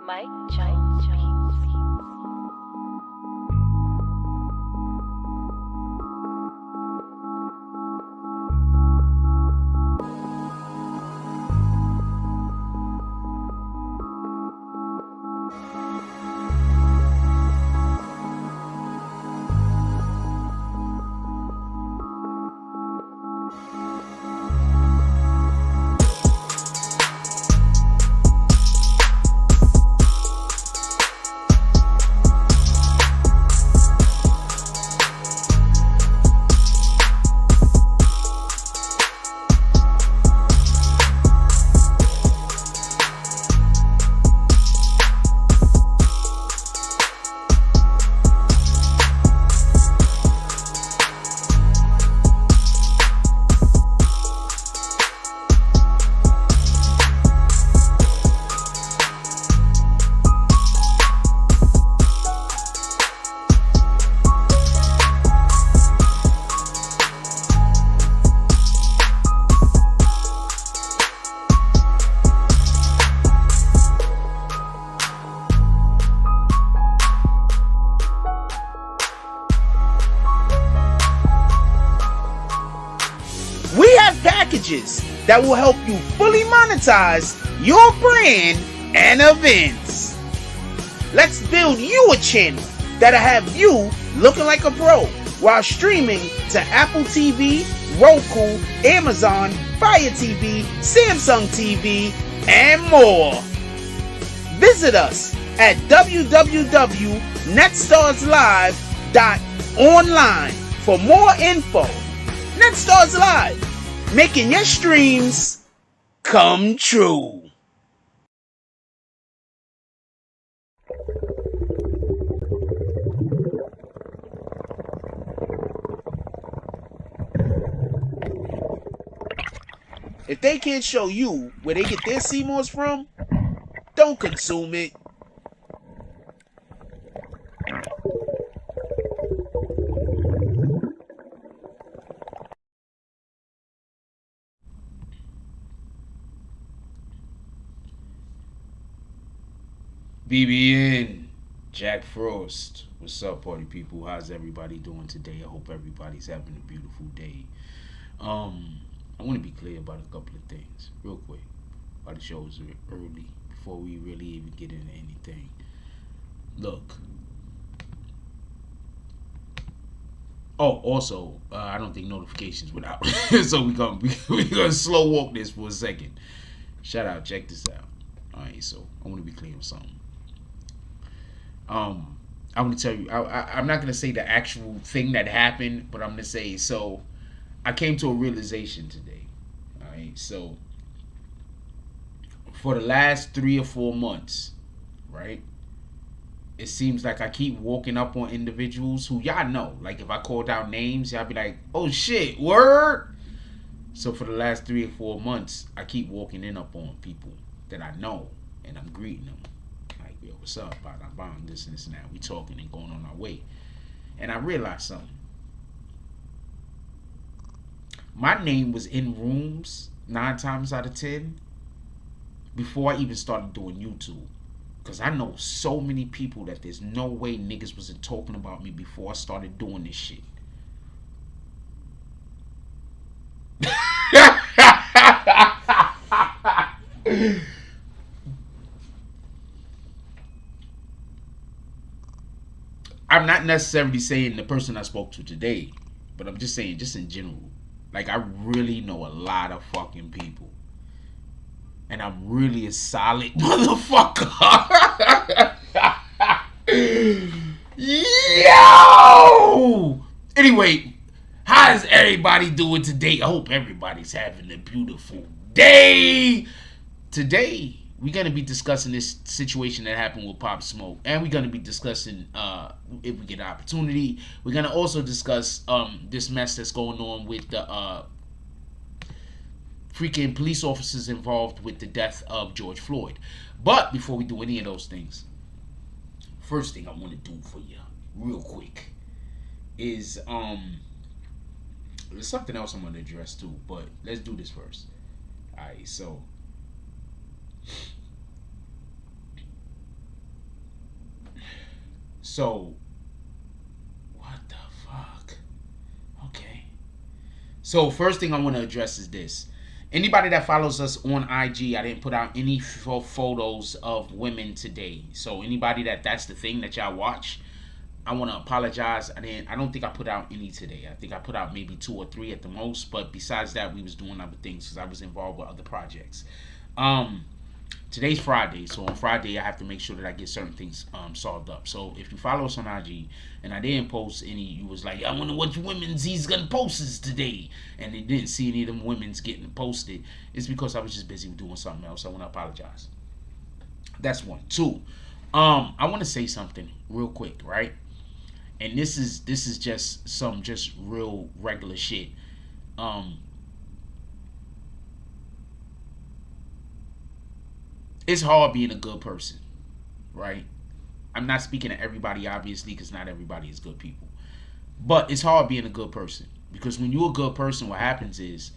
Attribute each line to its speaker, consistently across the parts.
Speaker 1: Mike Jones Beats.
Speaker 2: We have packages that will help you fully monetize your brand and events. Let's build you a channel that'll have you looking like a pro while streaming to Apple TV, Roku, Amazon, Fire TV, Samsung TV, and more. Visit us at www.netstarslive.online for more info. Netstars Live, making your streams come true. If they can't show you where they get their CMOS from, don't consume it. BBN, Jack Frost. What's up, party people? How's everybody doing today? I hope everybody's having a beautiful day. I want to be clear about a couple of things, real quick, while the show's early, before we really even get into anything. Look. Oh, also, I don't think notifications went out, so we gonna slow walk this for a second. Shout out, check this out. All right, so I want to be clear on something. I'm going to tell you, I'm not going to say the actual thing that happened, but I'm going to say, so I came to a realization today. All right, so for the last 3 or 4 months, right, it seems like I keep walking up on individuals who y'all know. Like, if I called out names, y'all be like, oh shit, word. So for the last 3 or 4 months, I keep walking in up on people that I know, and I'm greeting them. Like, yo, what's up? I'm buying this and this and that. We talking and going on our way. And I realized something. My name was in rooms 9 times out of 10 before I even started doing YouTube. Because I know so many people that there's no way niggas wasn't talking about me before I started doing this shit. I'm not necessarily saying the person I spoke to today, but I'm just saying, just in general. Like, I really know a lot of fucking people. And I'm really a solid motherfucker. Yo! Anyway, how is everybody doing today? I hope everybody's having a beautiful day. Today, we're going to be discussing this situation that happened with Pop Smoke. And we're going to be discussing, if we get an opportunity, we're going to also discuss this mess that's going on with the freaking police officers involved with the death of George Floyd. But before we do any of those things, first thing I want to do for you, real quick, is there's something else I'm going to address too, but let's do this first. Alright, so So, what the fuck? Okay. So, first thing I want to address is this. Anybody that follows us on IG, I didn't put out any photos of women today. So, anybody that's the thing that y'all watch, I want to apologize. I don't think I put out any today. I think I put out maybe 2 or 3 at the most. But besides that, we was doing other things because I was involved with other projects. Today's Friday, so on Friday I have to make sure that I get certain things solved up. So if you follow us on IG and I didn't post any, you was like, I wonder what women's he's gonna post today, and you didn't see any of them women's getting posted, it's because I was just busy doing something else. I want to apologize. That's one. Two, I want to say something real quick, right? And this is just some just real regular shit. It's hard being a good person, right? I'm not speaking to everybody, obviously, because not everybody is good people. But it's hard being a good person. Because when you're a good person, what happens is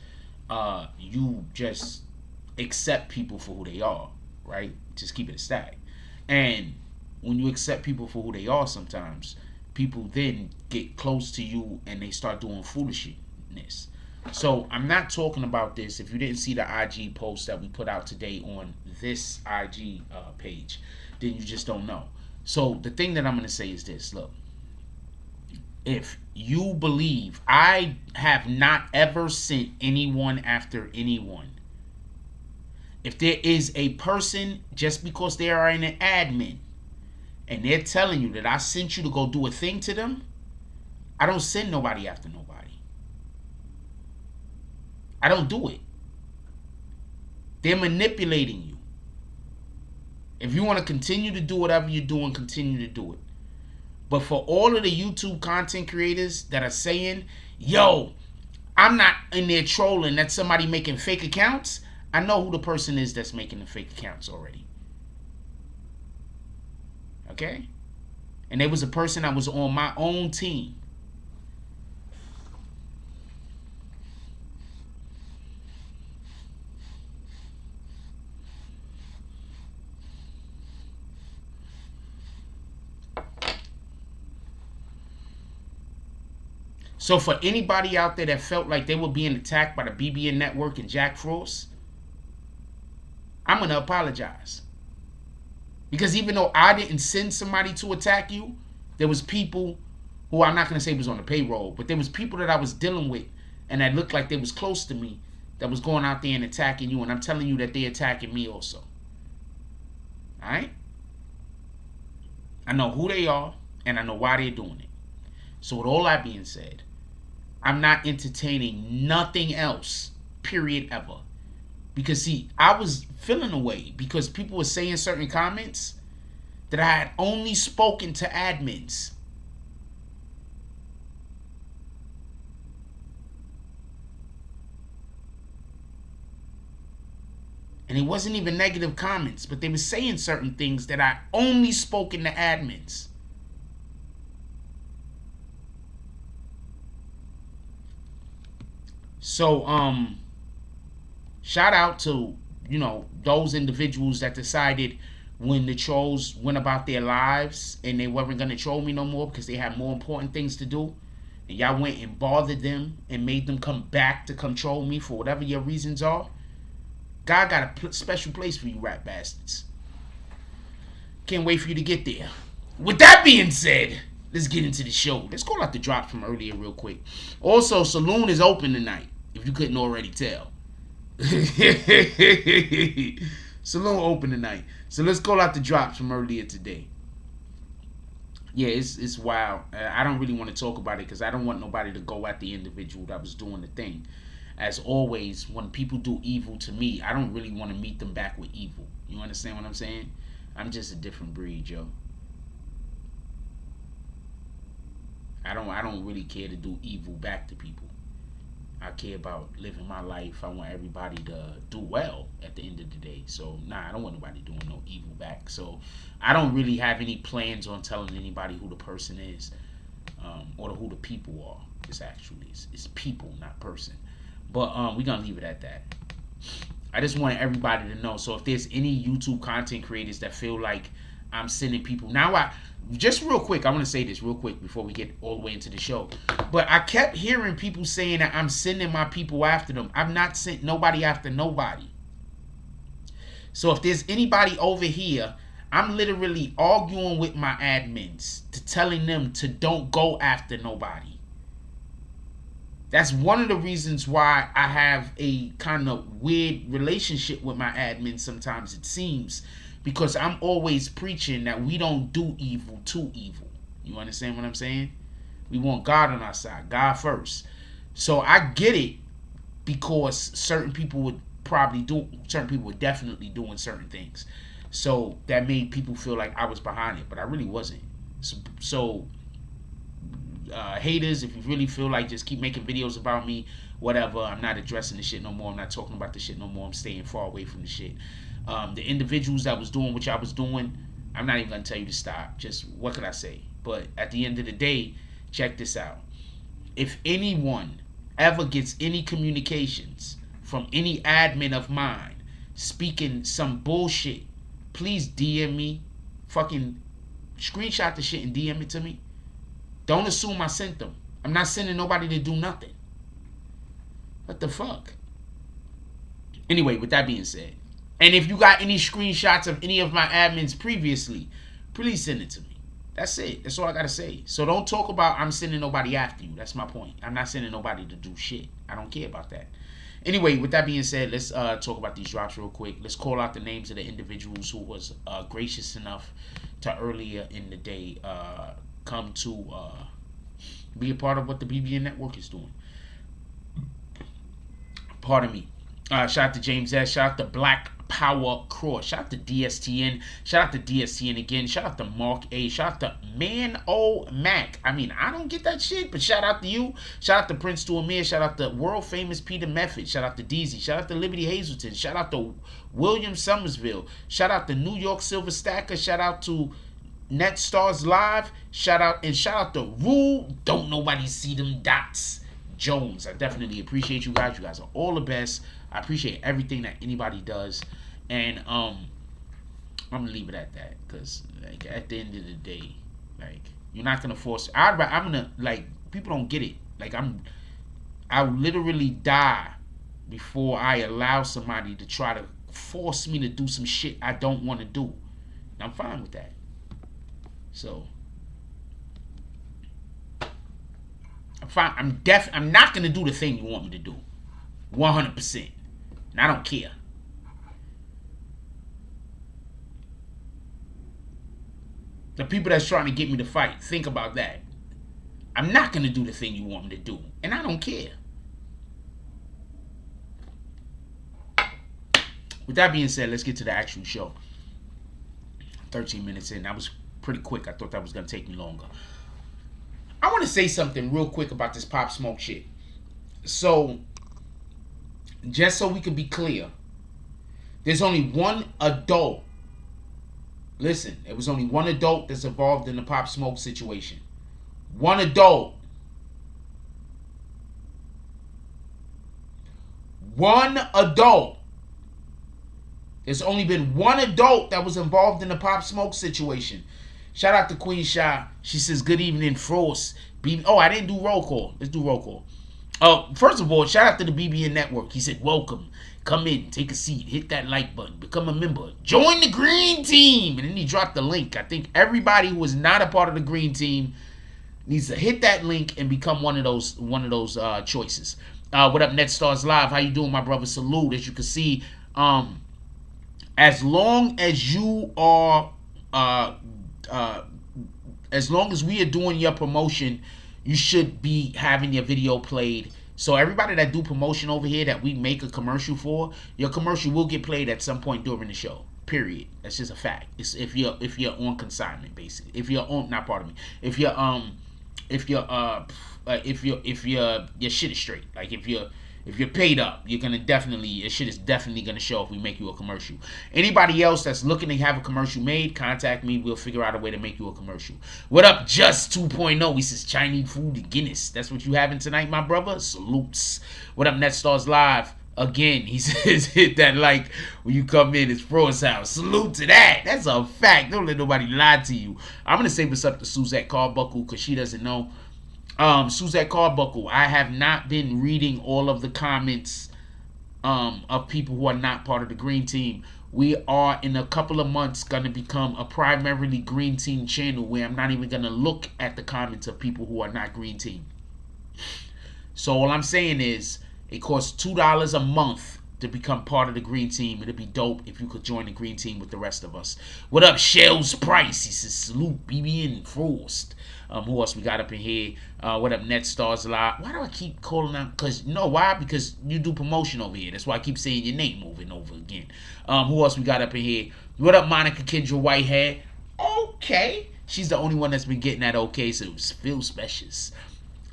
Speaker 2: you just accept people for who they are, right? Just keep it a stack. And when you accept people for who they are, sometimes people then get close to you and they start doing foolishness. So I'm not talking about this. If you didn't see the IG post that we put out today on this IG page, then you just don't know. So the thing that I'm going to say is this. Look, if you believe, I have not ever sent anyone after anyone. If there is a person, just because they are an admin, and they're telling you that I sent you to go do a thing to them, I don't send nobody after nobody. I don't do it. They're manipulating you. If you want to continue to do whatever you're doing, continue to do it. But for all of the YouTube content creators that are saying, yo, I'm not in there trolling, that's somebody making fake accounts, I know who the person is that's making the fake accounts already. Okay? And there was a person that was on my own team. So for anybody out there that felt like they were being attacked by the BBN Network and Jack Frost, I'm going to apologize. Because even though I didn't send somebody to attack you, there was people who I'm not going to say was on the payroll, but there was people that I was dealing with and that looked like they was close to me that was going out there and attacking you, and I'm telling you that they attacking me also. Alright? I know who they are and I know why they're doing it. So with all that being said, I'm not entertaining nothing else, period, ever. Because, see, I was feeling away because people were saying certain comments that I had only spoken to admins. And it wasn't even negative comments, but they were saying certain things that I only spoken to admins. So, shout out to, those individuals that decided when the trolls went about their lives and they weren't going to troll me no more because they had more important things to do. And y'all went and bothered them and made them come back to control me for whatever your reasons are. God got a special place for you rat bastards. Can't wait for you to get there. With that being said, let's get into the show. Let's call out the drops from earlier real quick. Also, Saloon is open tonight, if you couldn't already tell. Saloon open tonight. So let's call out the drops from earlier today. Yeah, it's wild. I don't really want to talk about it because I don't want nobody to go at the individual that was doing the thing. As always, when people do evil to me, I don't really want to meet them back with evil. You understand what I'm saying? I'm just a different breed, yo. I don't really care to do evil back to people. I care about living my life. I want everybody to do well at the end of the day. So, I don't want nobody doing no evil back. So, I don't really have any plans on telling anybody who the person is, or who the people are. It's people, not person. But we're going to leave it at that. I just want everybody to know. So, if there's any YouTube content creators that feel like I'm sending people. Now just real quick, I want to say this real quick before we get all the way into the show. But I kept hearing people saying that I'm sending my people after them. I've not sent nobody after nobody. So if there's anybody over here, I'm literally arguing with my admins to telling them to don't go after nobody. That's one of the reasons why I have a kind of weird relationship with my admins sometimes, it seems. Because I'm always preaching that we don't do evil to evil. You understand what I'm saying? We want God on our side. God first. So I get it, because certain people would definitely doing certain things. So that made people feel like I was behind it. But I really wasn't. So haters, if you really feel like just keep making videos about me, whatever, I'm not addressing the shit no more. I'm not talking about the shit no more. I'm staying far away from the shit. The individuals that was doing what y'all was doing, I'm not even gonna tell you to stop. Just what could I say? But at the end of the day, check this out. If anyone ever gets any communications from any admin of mine speaking some bullshit, please DM me. Fucking screenshot the shit and DM it to me. Don't assume I sent them. I'm not sending nobody to do nothing. What the fuck? Anyway, with that being said, and if you got any screenshots of any of my admins previously, please send it to me. That's it. That's all I gotta say. So don't talk about I'm sending nobody after you. That's my point. I'm not sending nobody to do shit. I don't care about that. Anyway, with that being said, let's talk about these drops real quick. Let's call out the names of the individuals who was gracious enough to earlier in the day come to be a part of what the BBN Network is doing. Pardon me. Shout out to James S. Shout out to Black Power Cross. Shout out to DSTN. Shout out to DSTN again. Shout out to Mark A. Shout out to Man O Mac. I mean, I don't get that shit, but shout out to you. Shout out to Prince to Amir. Shout out to world famous Peter Method. Shout out to DZ. Shout out to Liberty Hazelton. Shout out to William Summersville. Shout out to New York Silver Stacker. Shout out to Net Stars Live. Shout out to Rule. Don't nobody see them dots. Jones. I definitely appreciate you guys. You guys are all the best. I appreciate everything that anybody does. And I'm gonna leave it at that, because like at the end of the day, like you're not gonna force. I'm gonna, like, people don't get it. Like I'll literally die before I allow somebody to try to force me to do some shit I don't want to do. And I'm fine with that. So I'm fine. I'm not gonna do the thing you want me to do. 100%. And I don't care. The people that's trying to get me to fight, think about that. I'm not going to do the thing you want me to do. And I don't care. With that being said, let's get to the actual show. 13 minutes in. That was pretty quick. I thought that was going to take me longer. I want to say something real quick about this Pop Smoke shit. So, just so we can be clear, there's only one adult. Listen, it was only one adult that's involved in the Pop Smoke situation. One adult. One adult. There's only been one adult that was involved in the Pop Smoke situation. Shout out to Queen Sha. She says, good evening, Frost. Oh, I didn't do roll call. Let's do roll call. First of all, shout out to the BBN Network. He said, welcome. Come in, take a seat, hit that like button, become a member, join the green team. And then he dropped the link. I think everybody who is not a part of the green team needs to hit that link and become one of those choices. What up, Net Stars Live? How you doing, my brother? Salute. As you can see, as long as you are, as long as we are doing your promotion, you should be having your video played. So everybody that do promotion over here that we make a commercial for, your commercial will get played at some point during the show. Period. That's just a fact. It's if you're on consignment, basically. If you're on, not part of me. If your shit is straight. Like if you're paid up, you're gonna definitely, your shit is definitely gonna show if we make you a commercial. Anybody else that's looking to have a commercial made, contact me. We'll figure out a way to make you a commercial. What up, Just 2.0? He says Chinese food and Guinness. That's what you having tonight, my brother? Salutes. What up, Net Stars Live? Again, he says hit that like when you come in. It's Frost House. Salute to that. That's a fact. Don't let nobody lie to you. I'm gonna say what's up to Suzette Carbuncle because she doesn't know. Suzette Carbuncle, I have not been reading all of the comments of people who are not part of the Green Team. We are in a couple of months going to become a primarily Green Team channel where I'm not even going to look at the comments of people who are not Green Team. So all I'm saying is it costs $2 a month to become part of the Green Team. It'd be dope if you could join the Green Team with the rest of us. What up, Shells Price? He says, salute, BBN Frost. Who else we got up in here? What up, Net Stars Live? Why do I keep calling out? Because, you know why? Because you do promotion over here. That's why I keep saying your name over and over again. Who else we got up in here? What up, Monica Kendra Whitehead? Okay. She's the only one that's been getting that okay, so it feels special.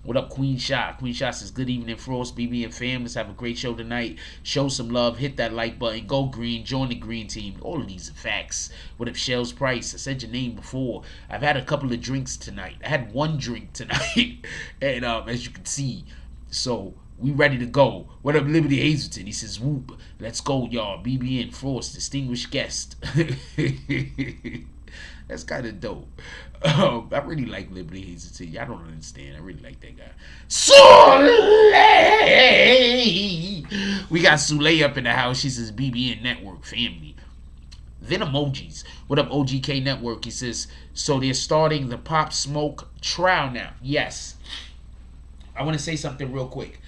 Speaker 2: What up, Queen Shot? Queen Shot says, good evening, Frost, BB, and fam. Let's have a great show tonight. Show some love. Hit that like button. Go green. Join the Green Team. All of these are facts. What up, Shells Price? I said your name before. I've had a couple of drinks tonight. I had one drink tonight. And as you can see, so we ready to go. What up, Liberty Hazelton? He says, whoop. Let's go, y'all. BB and Frost, distinguished guest. That's kind of dope. I really like Liberty Hazelton. Y'all don't understand. I really like that guy. Soleil! We got Soleil up in the house. She says BBN Network family. Then emojis. What up, OGK Network? He says, so they're starting the Pop Smoke trial now. Yes. I want to say something real quick.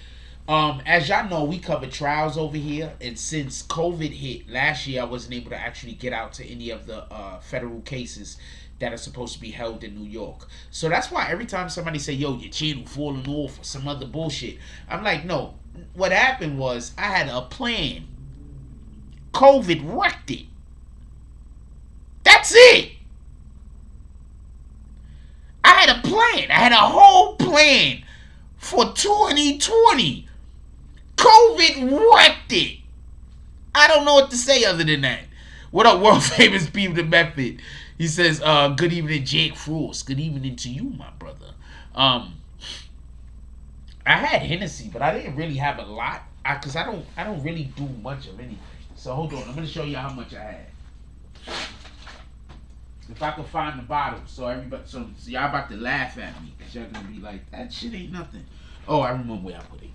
Speaker 2: As y'all know, we cover trials over here, and since COVID hit last year, I wasn't able to actually get out to any of the federal cases that are supposed to be held in New York. So that's why every time somebody say, yo, your channel falling off or some other bullshit, I'm like, no. What happened was I had a plan. COVID wrecked it. That's it. I had a plan. I had a whole plan for 2020. COVID wrecked it. I don't know what to say other than that. What up, world famous Beaver the Method? He says, good evening, Jake Frost. Good evening to you, my brother. I had Hennessy, but I didn't really have a lot. Cause I don't really do much of anything. So hold on, I'm gonna show you how much I had. If I could find the bottle, so everybody, so y'all about to laugh at me, cause y'all gonna be like, that shit ain't nothing. Oh, I remember where I put it.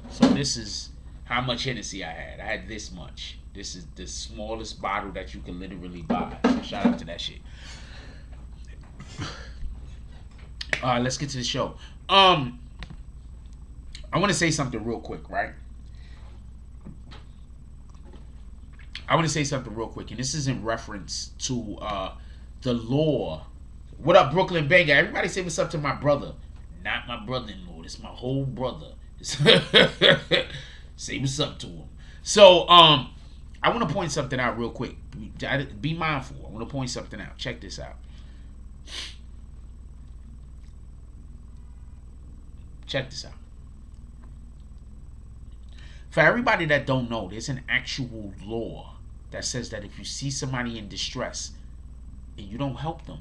Speaker 2: So this is how much Hennessy I had. I had this much. This is the smallest bottle that you can literally buy. So shout out to that shit. Alright, let's get to the show. I want to say something real quick, right? I want to say something real quick, and this is in reference to the law. What up, Brooklyn Banger? Everybody say what's up to my brother. Not my brother-in-law. It's my whole brother. Say what's up to him. So, I want to point something out real quick. Be mindful. I want to point something out. Check this out. Check this out. For everybody that don't know, there's an actual law that says that if you see somebody in distress and you don't help them,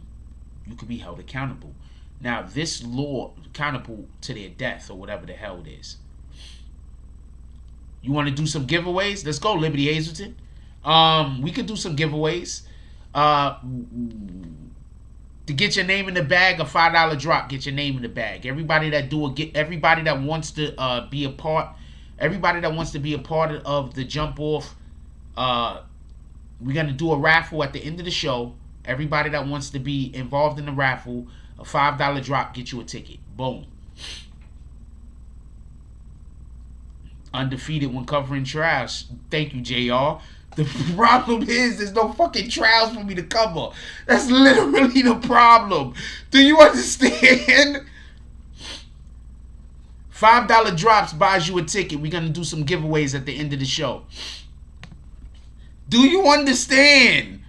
Speaker 2: you could be held accountable. Now, this law accountable to their death or whatever the hell it is. You want to do some giveaways? Let's go, Liberty Hazelton. We could do some giveaways. To get your name in the bag, a $5 drop. Get your name in the bag. Everybody that everybody that wants to be a part, everybody that wants to be a part of the jump off. We're gonna do a raffle at the end of the show. Everybody that wants to be involved in the raffle, a $5 drop, get you a ticket. Boom. Undefeated when covering trials. Thank you, JR. The problem is there's no fucking trials for me to cover. That's literally the problem. Do you understand? $5 drops buys you a ticket. We're going to do some giveaways at the end of the show. Do you understand?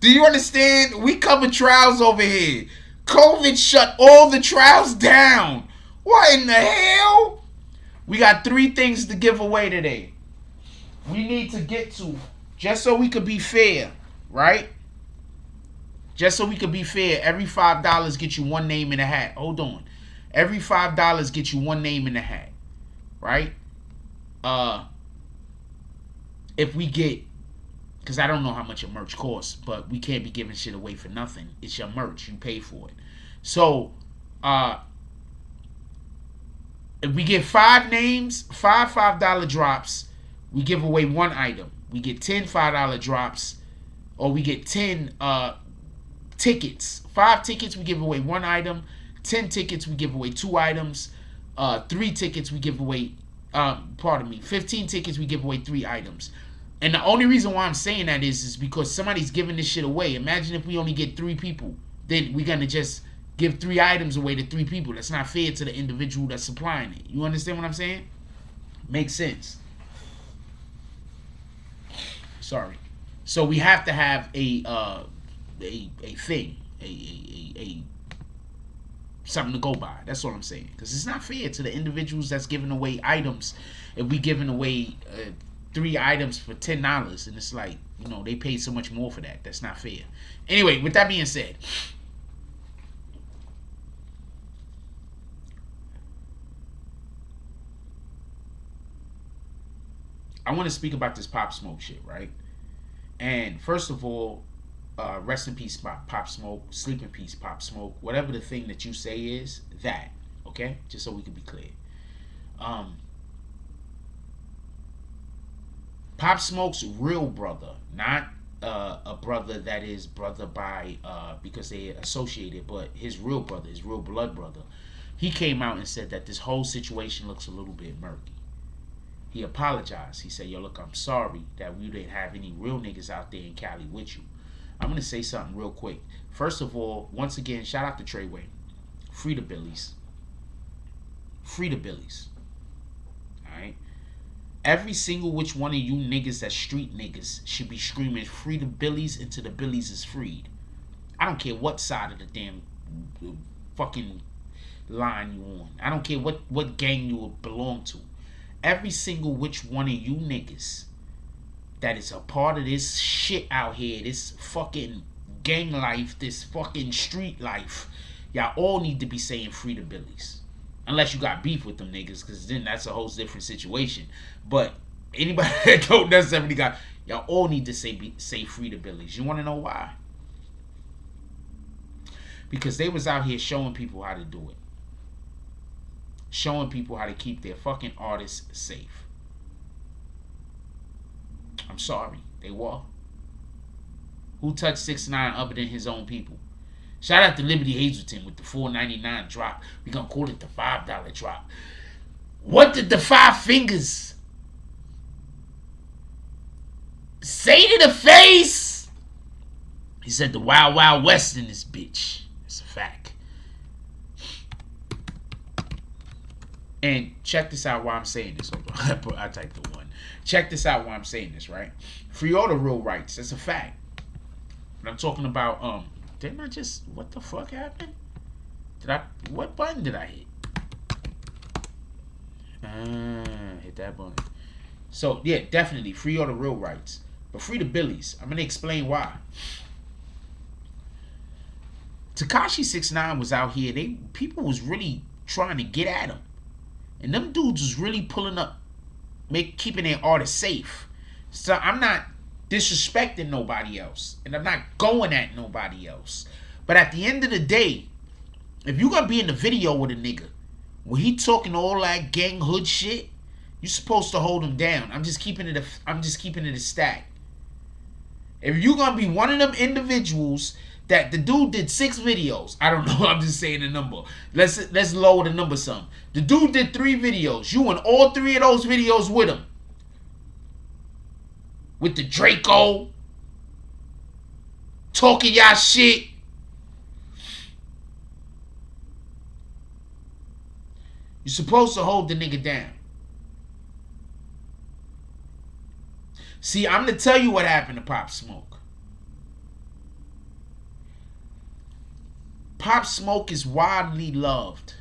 Speaker 2: Do you understand? We cover trials over here. COVID shut all the trials down. What in the hell? We got 3 things to give away today. We need to get to, just so we could be fair, right? Just so we could be fair, every $5 gets you one name in a hat. Hold on. Every $5 gets you one name in the hat. right? If we get, because I don't know how much your merch costs, but we can't be giving shit away for nothing. It's your merch. You pay for it. So, if we get 5 names, 5 $5 drops, we give away 1 item. We get 10 $5 drops, or we get 10 tickets. 5 tickets, we give away 1 item. 10 tickets, we give away 2 items. 3 tickets, we give away, 15 tickets, we give away 3 items. And the only reason why I'm saying that is because somebody's giving this shit away. Imagine if we only get 3 people. Then we're going to just give 3 items away to 3 people. That's not fair to the individual that's supplying it. You understand what I'm saying? Makes sense. Sorry. So we have to have a thing, a something to go by. That's all I'm saying. Because it's not fair to the individuals that's giving away items. If we giving away 3 items for $10, and it's like, you know, they paid so much more for that. That's not fair. Anyway, with that being said, I want to speak about this Pop Smoke shit, right? And first of all, rest in peace, Pop Smoke. Sleep in peace, Pop Smoke. Whatever the thing that you say is, that. Okay? Just so we can be clear. Pop Smoke's real brother, not a brother that is brother by because they associated, but his real brother, his real blood brother, he came out and said that this whole situation looks a little bit murky. He apologized. He said, yo, look, I'm sorry that we didn't have any real niggas out there in Cali with you. I'm going to say something real quick. First of all, once again, shout out to Treyway. Free the Billies. Free the Billies. Alright? Every single which one of you niggas that's street niggas should be screaming free the Billies until the Billies is freed. I don't care what side of the damn fucking line you on. I don't care what gang you belong to. Every single which one of you niggas that is a part of this shit out here, this fucking gang life, this fucking street life, y'all all need to be saying free the Billies. Unless you got beef with them niggas, because then that's a whole different situation. But anybody that don't necessarily got, y'all all need to say free the Billies. You want to know why? Because they was out here showing people how to do it. Showing people how to keep their fucking artists safe. I'm sorry, they were. Who touched 6ix9ine other than his own people? Shout out to Liberty Hazelton with the $4.99 drop. We gonna call it the $5 drop. What did the 5 fingers say to the face? He said the Wild Wild West in this bitch. It's a fact. And check this out why I'm saying this. Hold on. I typed the 1. Check this out why I'm saying this, right? Free all the real rights. That's a fact. But I'm talking about, didn't I just, what the fuck happened? What button did I hit? Hit that button. So, yeah, definitely free all the real rights. But free the Billies. I'm going to explain why. Tekashi 6ix9ine was out here. People was really trying to get at him. And them dudes was really pulling up, keeping their artists safe. So I'm not disrespecting nobody else. And I'm not going at nobody else. But at the end of the day, if you gonna be in the video with a nigga, when he talking all that gang hood shit, you supposed to hold him down. I'm just keeping it a stack. If you gonna be one of them individuals that the dude did 6 videos. I don't know. I'm just saying a number. Let's lower the number some. The dude did 3 videos. You in all 3 of those videos with him. With the Draco. Talking y'all shit. You're supposed to hold the nigga down. See, I'm going to tell you what happened to Pop Smoke. Pop Smoke is widely loved.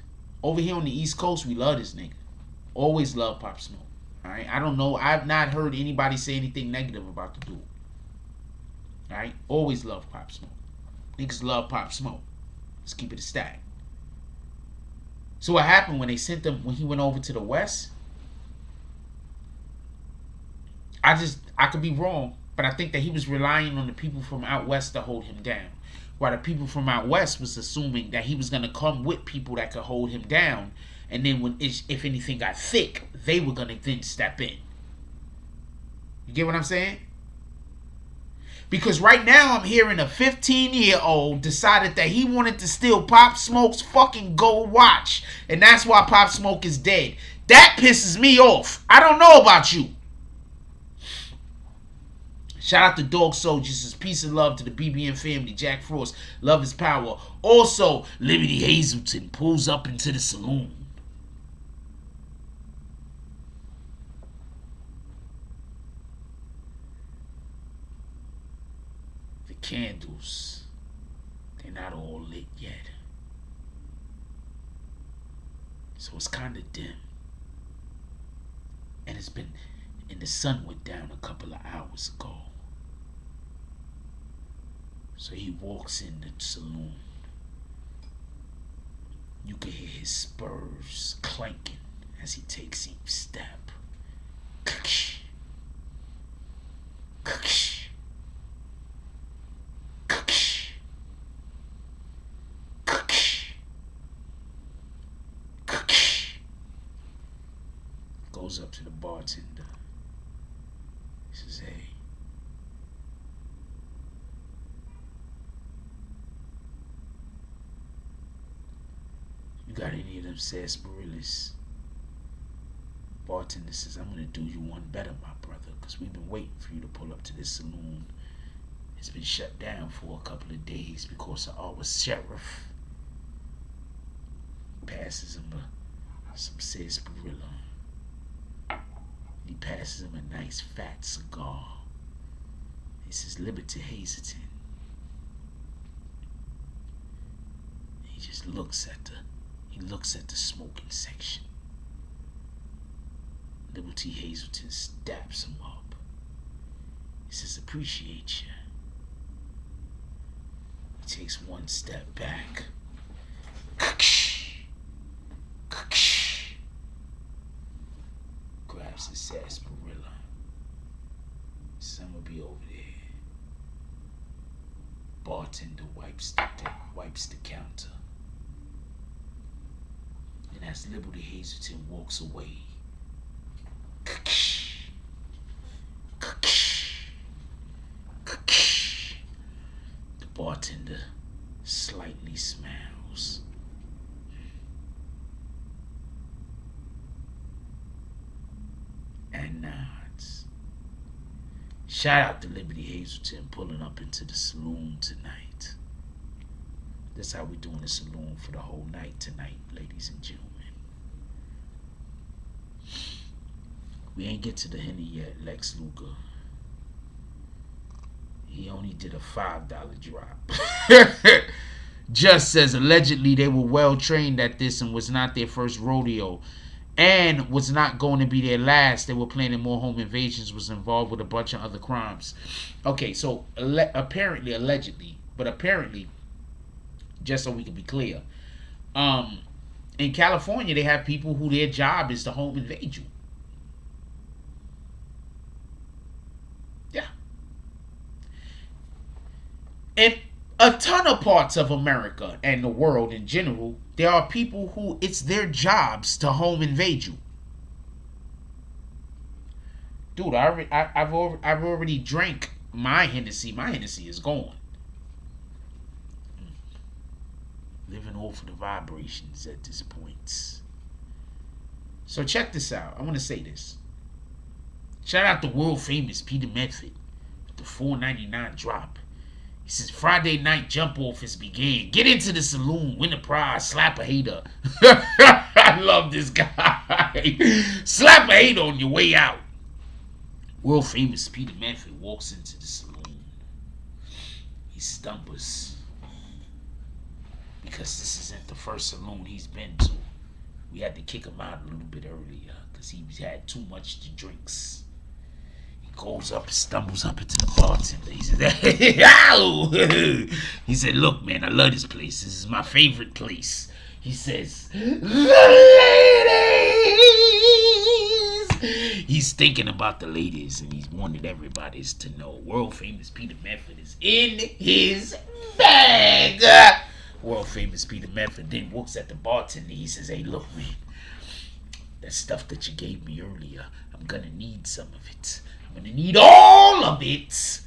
Speaker 2: Over here on the East Coast, we love this nigga. Always love Pop Smoke. Alright? I don't know. I've not heard anybody say anything negative about the dude. Alright? Always love Pop Smoke. Niggas love Pop Smoke. Let's keep it a stack. So what happened when they sent him, when he went over to the West? I could be wrong, but I think that he was relying on the people from out west to hold him down. While the people from out west was assuming that he was gonna come with people that could hold him down, and then if anything got thick, they were gonna then step in. You get what I'm saying? Because right now I'm hearing a 15-year-old decided that he wanted to steal Pop Smoke's fucking gold watch, and that's why Pop Smoke is dead. That pisses me off. I don't know about you. Shout out to Dog Soldiers. It's peace and love to the BBN family. Jack Frost, love is power. Also, Liberty Hazelton pulls up into the saloon. The candles, they're not all lit yet. So it's kind of dim. And the sun went down a couple of hours ago. So he walks in the saloon. You can hear his spurs clanking as he takes each step. Goes up to the bartender. He says, hey, you got any of them sarsaparillas? Bartender says, I'm gonna do you one better, my brother, because we've been waiting for you to pull up to this saloon. It's been shut down for a couple of days because of our sheriff. Passes him some sarsaparilla. He passes him a nice fat cigar. He says, Liberty Hazelton. He just looks at the smoking section. Liberty Hazelton daps him up. He says, appreciate you. He takes one step back. Grabs his sarsaparilla. Son will be over there. Bartender wipes the counter. And as Liberty Hazelton walks away, the bartender slightly smiles. And nods. Shout out to Liberty Hazelton pulling up into the saloon tonight. That's how we're doing the saloon for the whole night tonight, ladies and gentlemen. We ain't get to the Henny yet, Lex Luger. He only did a $5 drop. Just says allegedly they were well trained at this and was not their first rodeo. And was not going to be their last. They were planning more home invasions, was involved with a bunch of other crimes. Okay, so allegedly, just so we can be clear, in California, they have people who their job is to home invade you. Yeah. In a ton of parts of America and the world in general, there are people who it's their jobs to home invade you. Dude, I've already drank my Hennessy. My Hennessy is gone. Living off of the vibrations at this point. So check this out. I want to say this. Shout out to world famous Peter Medford with the $4.99 drop. He says, Friday night jump offs began. Get into the saloon, win the prize, slap a hater. I love this guy. Slap a hater on your way out. World famous Peter Medford walks into the saloon. He stumbles. Because this isn't the first saloon he's been to. We had to kick him out a little bit earlier because he had too much to drinks. Goes up, stumbles up into the bartender. He says, ow! He said, look, man, I love this place. This is my favorite place. He says, the ladies He's thinking about the ladies, and he's wanted everybody to know world famous Peter Method is in his bag. World famous Peter Method then looks at the bartender. He says, "Hey, look, man, that stuff that you gave me earlier, I'm gonna need some of it. I'm gonna need all of it."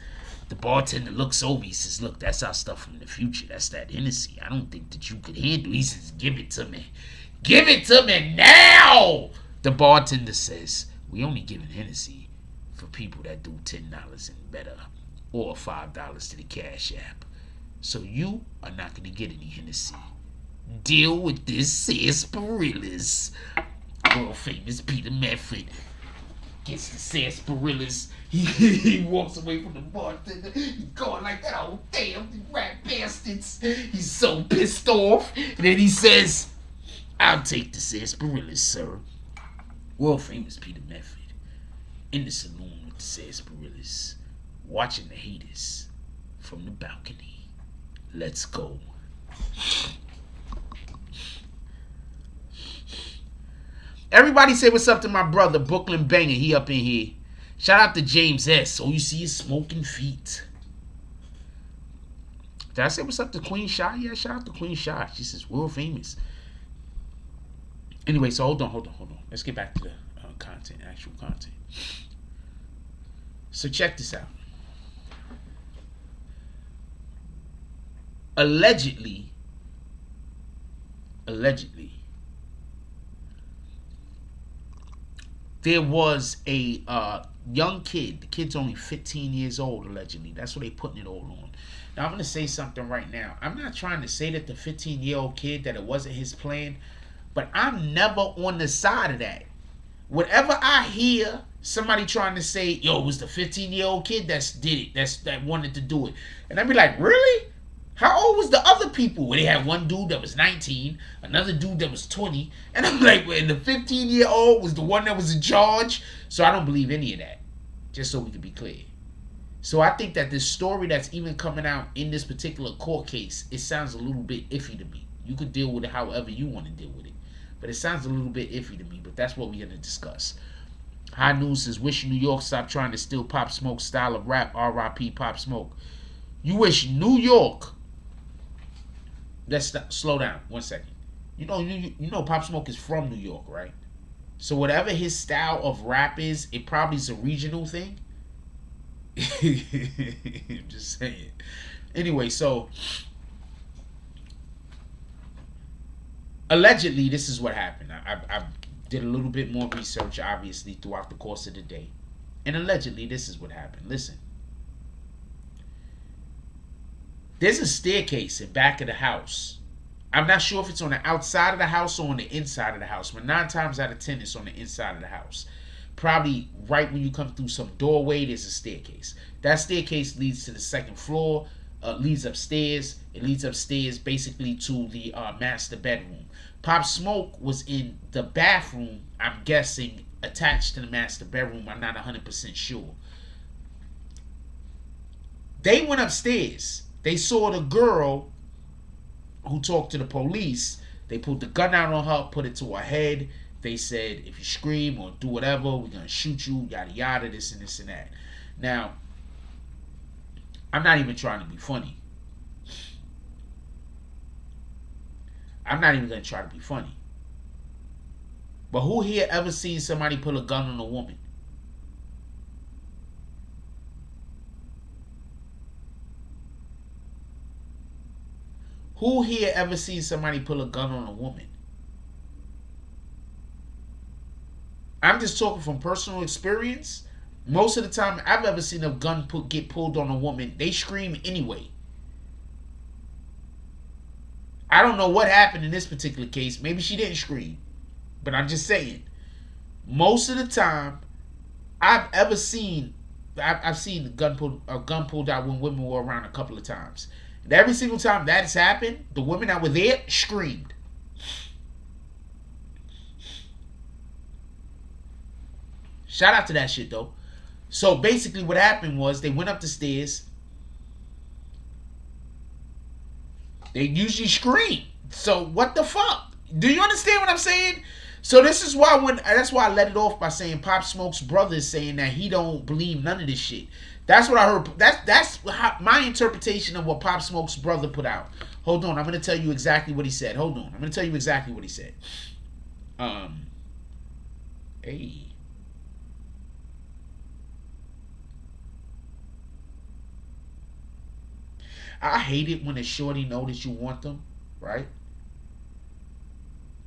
Speaker 2: The bartender looks over. He says, "Look, that's our stuff from the future. That's that Hennessy. I don't think that you could handle it." He says, "Give it to me. Give it to me now." The bartender says, "We only giving Hennessy for people that do $10 and better, or $5 to the Cash App. So you are not going to get any Hennessy. Deal with this sarsaparillas." World famous Peter Method gets the sarsaparillas. He walks away from the bartender. He's going like that. "Oh, damn, these rat bastards." He's so pissed off. And then he says, "I'll take the sarsaparillas, sir." World famous Peter Method in the saloon with the sarsaparillas, watching the haters from the balcony. Let's go. Everybody say what's up to my brother, Brooklyn Banger. He up in here. Shout out to James S. All you see is smoking feet. Did I say what's up to Queen Shy? Yeah, shout out to Queen Shy. She says world famous. Anyway, so hold on. Let's get back to the content, actual content. So check this out. Allegedly, there was a young kid. The kid's only 15 years old, allegedly. That's what they putting it all on. Now, I'm going to say something right now. I'm not trying to say that the 15-year-old kid, that it wasn't his plan, but I'm never on the side of that. Whenever I hear somebody trying to say, "Yo, it was the 15-year-old kid that did it, that wanted to do it," and I'd be like, "Really? How old was the other people?" Well, they had one dude that was 19, another dude that was 20, and I'm like, well, and the 15-year-old was the one that was in charge. So I don't believe any of that, just so we can be clear. So I think that this story that's even coming out in this particular court case, it sounds a little bit iffy to me. You could deal with it however you want to deal with it, but it sounds a little bit iffy to me. But that's what we're going to discuss. High News says, "Wish New York stopped trying to steal Pop Smoke's style of rap. R.I.P. Pop Smoke." You wish New York... Let's slow down 1 second. You know Pop Smoke is from New York, right? So whatever his style of rap is, it probably is a regional thing. I'm just saying. Anyway, so allegedly, this is what happened. I did a little bit more research, obviously, throughout the course of the day. And allegedly, this is what happened. Listen. There's a staircase in back of the house. I'm not sure if it's on the outside of the house or on the inside of the house, but 9 times out of 10, it's on the inside of the house. Probably right when you come through some doorway, there's a staircase. That staircase leads to the second floor, leads upstairs. It leads upstairs basically to the master bedroom. Pop Smoke was in the bathroom, I'm guessing, attached to the master bedroom. I'm not 100% sure. They went upstairs. They saw the girl who talked to the police. They pulled the gun out on her, put it to her head. They said, "If you scream or do whatever, we're going to shoot you, yada yada, this and this and that." Now, I'm not even trying to be funny. I'm not even going to try to be funny. But who here ever seen somebody pull a gun on a woman? Who here ever seen somebody pull a gun on a woman? I'm just talking from personal experience. Most of the time I've ever seen a gun get pulled on a woman, they scream anyway. I don't know what happened in this particular case. Maybe she didn't scream. But I'm just saying, most of the time I've seen a gun pulled out when women were around a couple of times. And every single time that has happened, the women that were there screamed. Shout out to that shit, though. So basically what happened was they went up the stairs. They usually scream. So what the fuck? Do you understand what I'm saying? So this is why that's why I let it off by saying Pop Smoke's brother is saying that he don't believe none of this shit. That's what I heard. That's my interpretation of what Pop Smoke's brother put out. Hold on, I'm gonna tell you exactly what he said. Hold on, I'm gonna tell you exactly what he said. Hey. I hate it when a shorty know that you want them, right?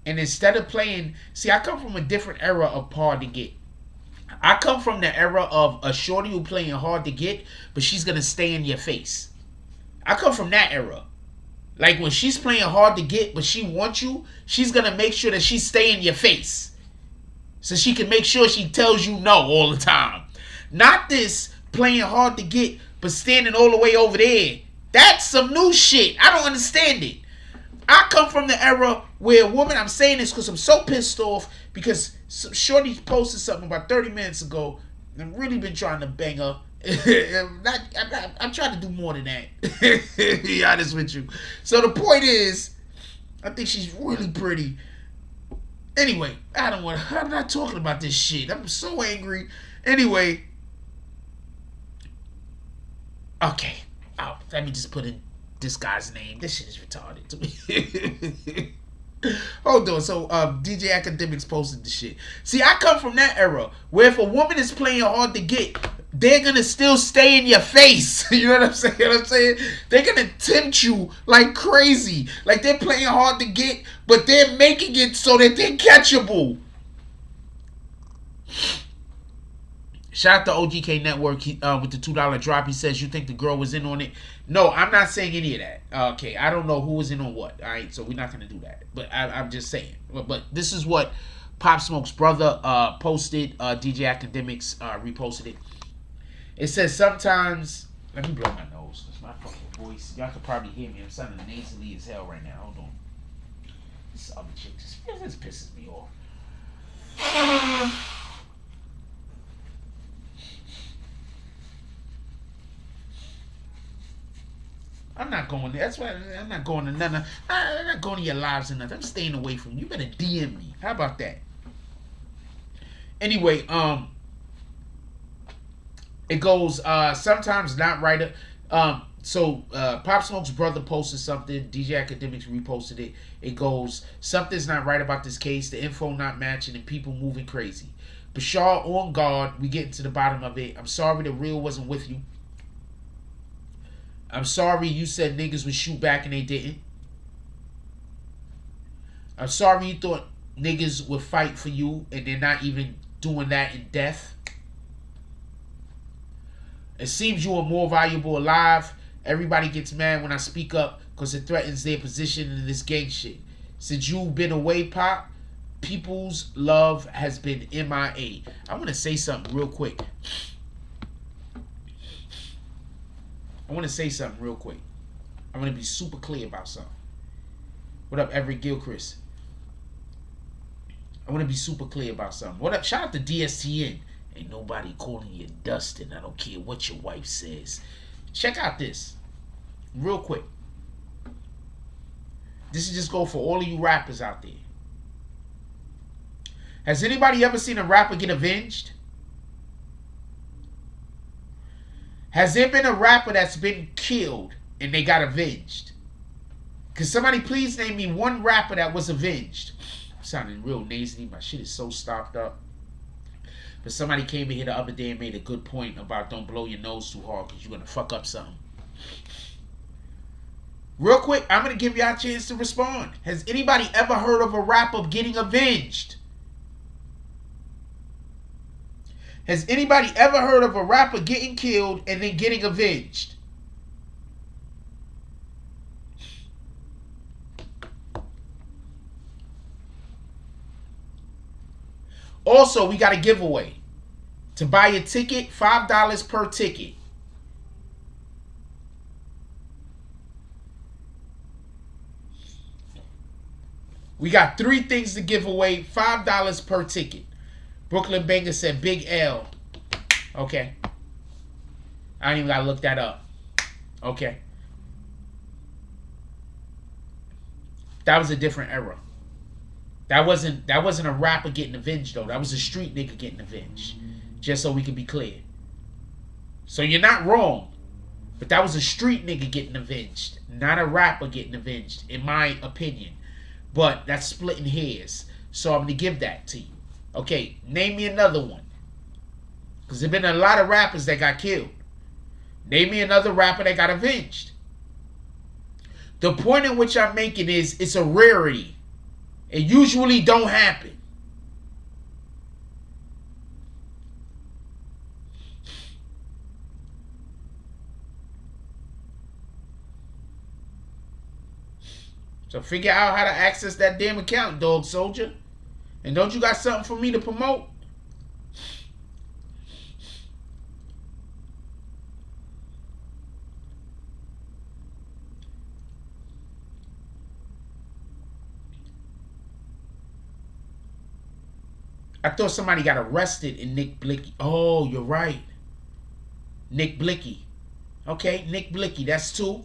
Speaker 2: And instead of playing, see, I come from a different era of hard to get. I come from the era of a shorty who playing hard to get, but she's gonna stay in your face. I come from that era. Like when she's playing hard to get, but she wants you, she's gonna make sure that she stay in your face. So she can make sure she tells you no all the time. Not this playing hard to get, but standing all the way over there. That's some new shit. I don't understand it. I come from the era where a woman, I'm saying this because I'm so pissed off because some shorty posted something about 30 minutes ago. And I've really been trying to bang her. I'm trying to do more than that. To be honest with you. So the point is, I think she's really pretty. Anyway, I'm not talking about this shit. I'm so angry. Anyway. Okay. Oh, let me just put in this guy's name. This shit is retarded to me. Hold on. So, DJ Academics posted the shit. See, I come from that era where if a woman is playing hard to get, they're gonna still stay in your face. You know what I'm saying? You know what I'm saying? They're gonna tempt you like crazy. Like they're playing hard to get, but they're making it so that they're catchable. Shout out to OGK Network with the $2 drop. He says, you think the girl was in on it? No, I'm not saying any of that. Okay, I don't know who was in on what. All right, so we're not going to do that. But I'm just saying. But this is what Pop Smoke's brother posted. DJ Academics reposted it. It says sometimes... Let me blow my nose. That's my fucking voice. Y'all can probably hear me. I'm sounding nasally as hell right now. Hold on. This other chick just pisses me off. I'm not going there. That's why I'm not going to none. I'm not going to your lives or nothing. I'm staying away from you. You better DM me. How about that? Anyway, it goes sometimes not right. So Pop Smoke's brother posted something. DJ Academics reposted it. It goes, something's not right about this case. The info not matching and people moving crazy. Bashar on guard. We getting to the bottom of it. I'm sorry the real wasn't with you. I'm sorry you said niggas would shoot back and they didn't. I'm sorry you thought niggas would fight for you and they're not even doing that in death. It seems you are more valuable alive. Everybody gets mad when I speak up because it threatens their position in this gang shit. Since you've been away, Pop, people's love has been MIA. I want to say something real quick. I want to be super clear about something. What up, Everett Gilchrist? I want to be super clear about something. What up? Shout out to DSTN. Ain't nobody calling you Dustin. I don't care what your wife says. Check out this. Real quick. This is just go for all of you rappers out there. Has anybody ever seen a rapper get avenged? Has there been a rapper that's been killed and they got avenged? Can somebody please name me one rapper that was avenged? I'm sounding real nasally. My shit is so stopped up. But somebody came in here the other day and made a good point about don't blow your nose too hard because you're going to fuck up something. Real quick, I'm going to give y'all a chance to respond. Has anybody ever heard of a rapper getting avenged? Has anybody ever heard of a rapper getting killed and then getting avenged? Also, we got a giveaway. To buy a ticket, $5 per ticket. We got 3 things to give away, $5 per ticket. Brooklyn Banger said Big L. Okay. I don't even gotta look that up. Okay. That was a different era. That wasn't a rapper getting avenged though. That was a street nigga getting avenged. Just so we can be clear. So you're not wrong. But that was a street nigga getting avenged. Not a rapper getting avenged, in my opinion. But that's splitting hairs. So I'm going to give that to you. Okay, name me another one. Because there have been a lot of rappers that got killed. Name me another rapper that got avenged. The point in which I'm making is it's a rarity. It usually don't happen. So figure out how to access that damn account, dog soldier. And don't you got something for me to promote? I thought somebody got arrested in Nick Blicky. Oh, you're right. Nick Blicky. Okay, Nick Blicky. That's two.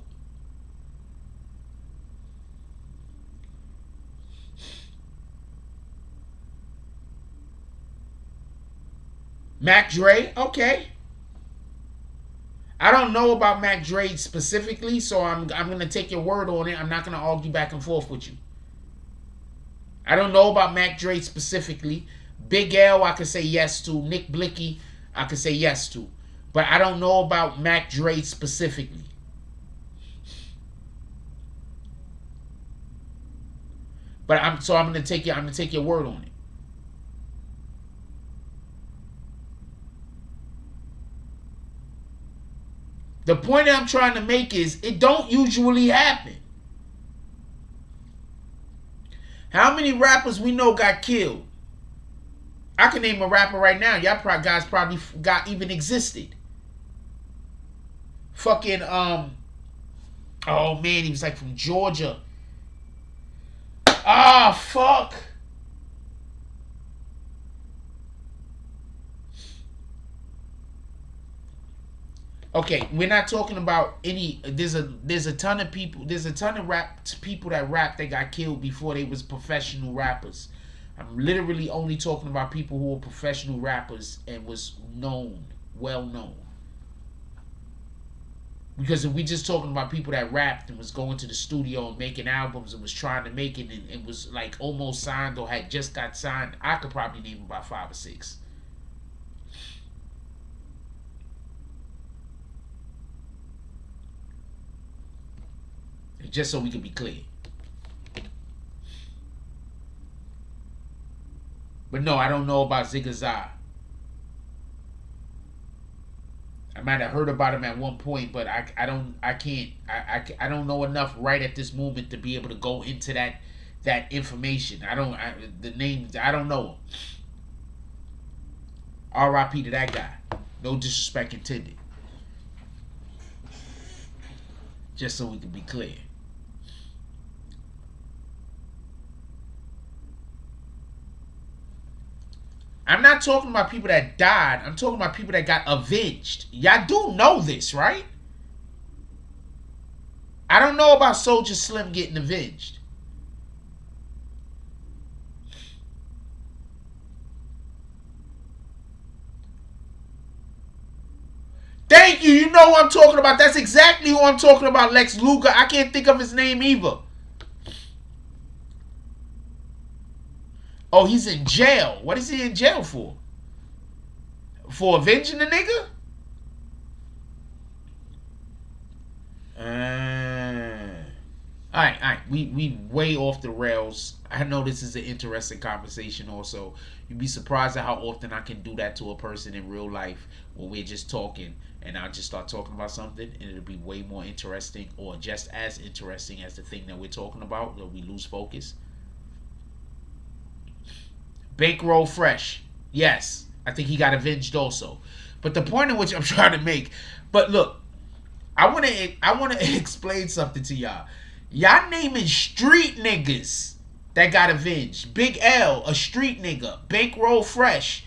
Speaker 2: Mac Dre. Okay. I don't know about Mac Dre specifically, so I'm going to take your word on it. I'm not going to argue back and forth with you. I don't know about Mac Dre specifically. Big L, I could say yes to. Nick Blicky, I could say yes to. But I don't know about Mac Dre specifically. But I'm gonna take your word on it. The point that I'm trying to make is it don't usually happen. How many rappers we know got killed? I can name a rapper right now. Y'all guys probably got even existed. Fucking oh man, he was like from Georgia. Ah, fuck. Okay, we're not talking about any. There's a ton of people. There's a ton of people that rap that got killed before they was professional rappers. I'm literally only talking about people who were professional rappers and was known, well known. Because if we just talking about people that rapped and was going to the studio and making albums and was trying to make it and was like almost signed or had just got signed, I could probably name about 5 or 6. Just so we can be clear. But no, I don't know about Zigazar. I might have heard about him at one point, but I don't know enough right at this moment to be able to go into that information. The names, I don't know him. R.I.P. to that guy. No disrespect intended. Just so we can be clear. I'm not talking about people that died. I'm talking about people that got avenged. Y'all do know this, right? I don't know about Soulja Slim getting avenged. Thank you. You know who I'm talking about. That's exactly who I'm talking about, Lex Luger. I can't think of his name either. Oh, he's in jail. What is he in jail for? For avenging the nigga? Alright. We way off the rails. I know this is an interesting conversation also. You'd be surprised at how often I can do that to a person in real life when we're just talking and I'll just start talking about something and it'll be way more interesting or just as interesting as the thing that we're talking about, or we lose focus. Bankroll Fresh. Yes, I think he got avenged also. But the point in which I'm trying to make, but look, I want to explain something to y'all. Y'all naming street niggas that got avenged. Big L, a street nigga. Bankroll Fresh.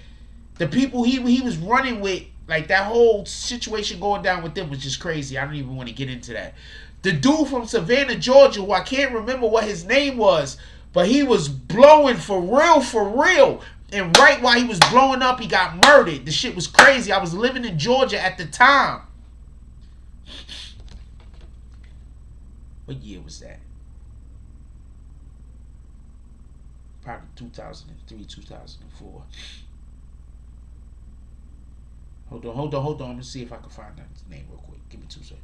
Speaker 2: The people he was running with, like that whole situation going down with them was just crazy. I don't even want to get into that. The dude from Savannah, Georgia, who I can't remember what his name was, But he was blowing for real, for real. And right while he was blowing up, he got murdered. The shit was crazy. I was living in Georgia at the time. What year was that? Probably 2003, 2004. Hold on. I'm going to see if I can find that name real quick. Give me 2 seconds.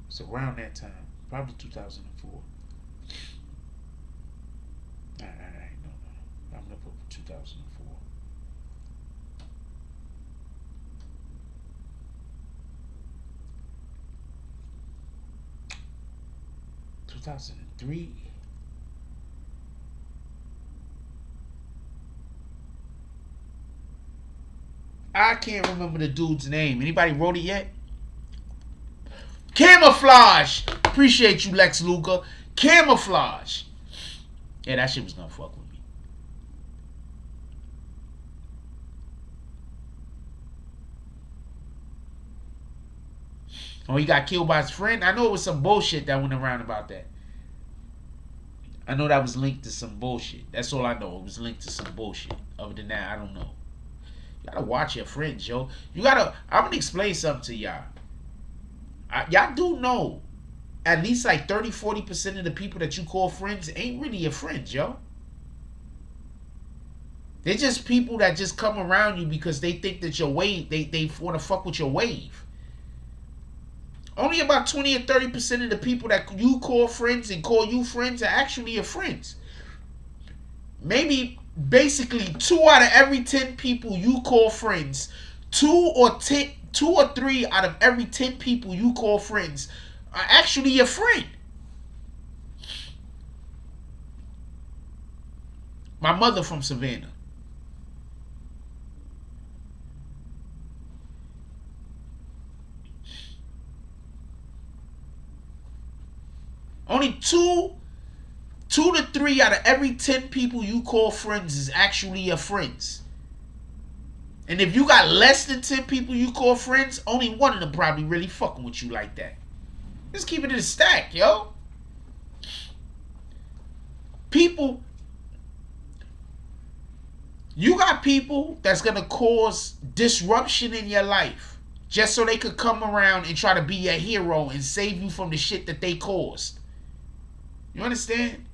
Speaker 2: It's around that time. Probably 2004. No. I'm going to put 2004. 2003. I can't remember the dude's name. Anybody wrote it yet? Camouflage. Appreciate you, Lex Luger. Camouflage. Yeah, that shit was gonna fuck with me. Oh, he got killed by his friend? I know it was some bullshit that went around about that. I know that was linked to some bullshit. That's all I know. It was linked to some bullshit. Other than that, I don't know. You gotta watch your friends, yo. I'm gonna explain something to y'all. Y'all do know at least like 30-40% of the people that you call friends ain't really your friends, yo. They're just people that just come around you because they think that your wave, they want to fuck with your wave. Only about 20 or 30% of the people that you call friends and call you friends are actually your friends. Maybe basically 2 out of every 10 people you call friends, 2 or 3 out of every 10 people you call friends are actually your friend. My mother from Savannah. Only 2 to 3 out of every 10 people you call friends is actually your friends. And if you got less than 10 people you call friends, only 1 of them probably really fucking with you like that. Just keep it in a stack, yo. People, you got people that's gonna cause disruption in your life just so they could come around and try to be your hero and save you from the shit that they caused. You understand?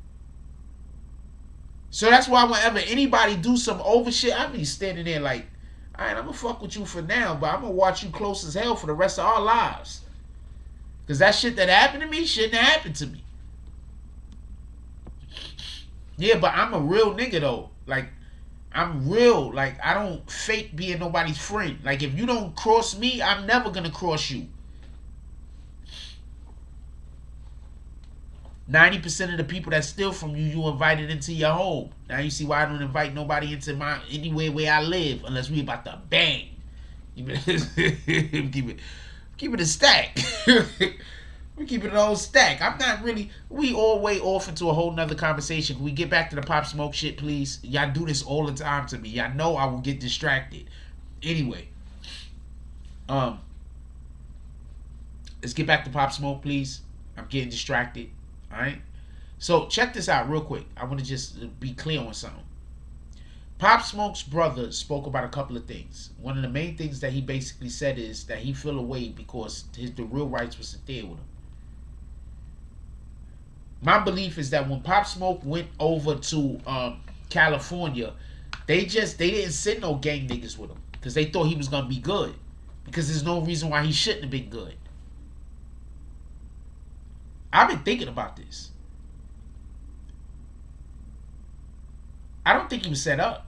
Speaker 2: So that's why whenever anybody do some over shit, I be standing there like, alright, I'm gonna fuck with you for now, but I'm gonna watch you close as hell for the rest of our lives. Because that shit that happened to me shouldn't have happened to me. Yeah, but I'm a real nigga though. Like, I'm real. Like, I don't fake being nobody's friend. Like, if you don't cross me, I'm never gonna cross you. 90% of the people that steal from you, you invited into your home. Now you see why I don't invite nobody into my anywhere where I live unless we about to bang. keep it a stack. We keep it an old stack. I'm not really. We all way off into a whole nother conversation. Can we get back to the Pop Smoke shit, please? Y'all do this all the time to me. Y'all know I will get distracted. Anyway, let's get back to Pop Smoke, please. I'm getting distracted. All right. So check this out real quick. I want to just be clear on something. Pop Smoke's brother spoke about a couple of things. One of the main things that he basically said is that he feel away because the real rights wasn't there with him. My belief is that when Pop Smoke went over to California, they didn't send no gang niggas with him because they thought he was gonna be good. Because there's no reason why he shouldn't have been good. I've been thinking about this. I don't think he was set up.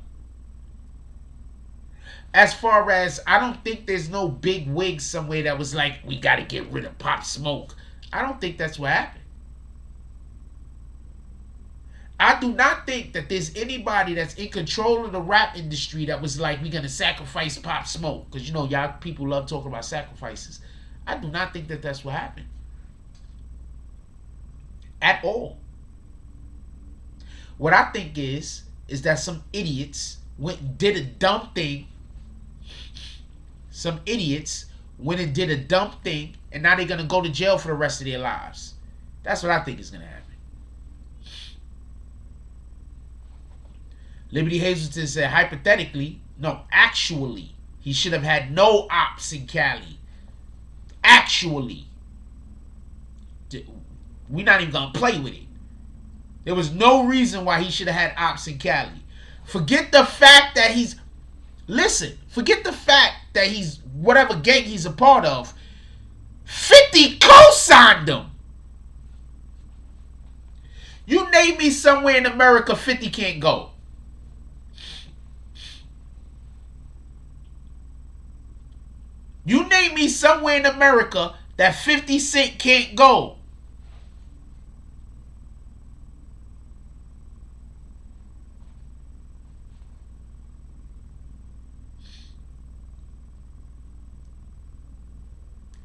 Speaker 2: As far as, I don't think there's no big wig somewhere that was like, we got to get rid of Pop Smoke. I don't think that's what happened. I do not think that there's anybody that's in control of the rap industry that was like, we're going to sacrifice Pop Smoke. Because, you know, y'all people love talking about sacrifices. I do not think that that's what happened. At all. What I think is is that some idiots went and did a dumb thing. Some idiots went and did a dumb thing, and now they're going to go to jail for the rest of their lives. That's what I think is going to happen. Liberty Hazelton said, hypothetically, no, actually, he should have had no ops in Cali. Actually. We're not even going to play with it. There was no reason why he should have had ops in Cali. Forget the fact that he's... Listen, forget the fact that he's... Whatever gang he's a part of. 50 co-signed him. You name me somewhere in America 50 can't go. You name me somewhere in America that 50 Cent can't go.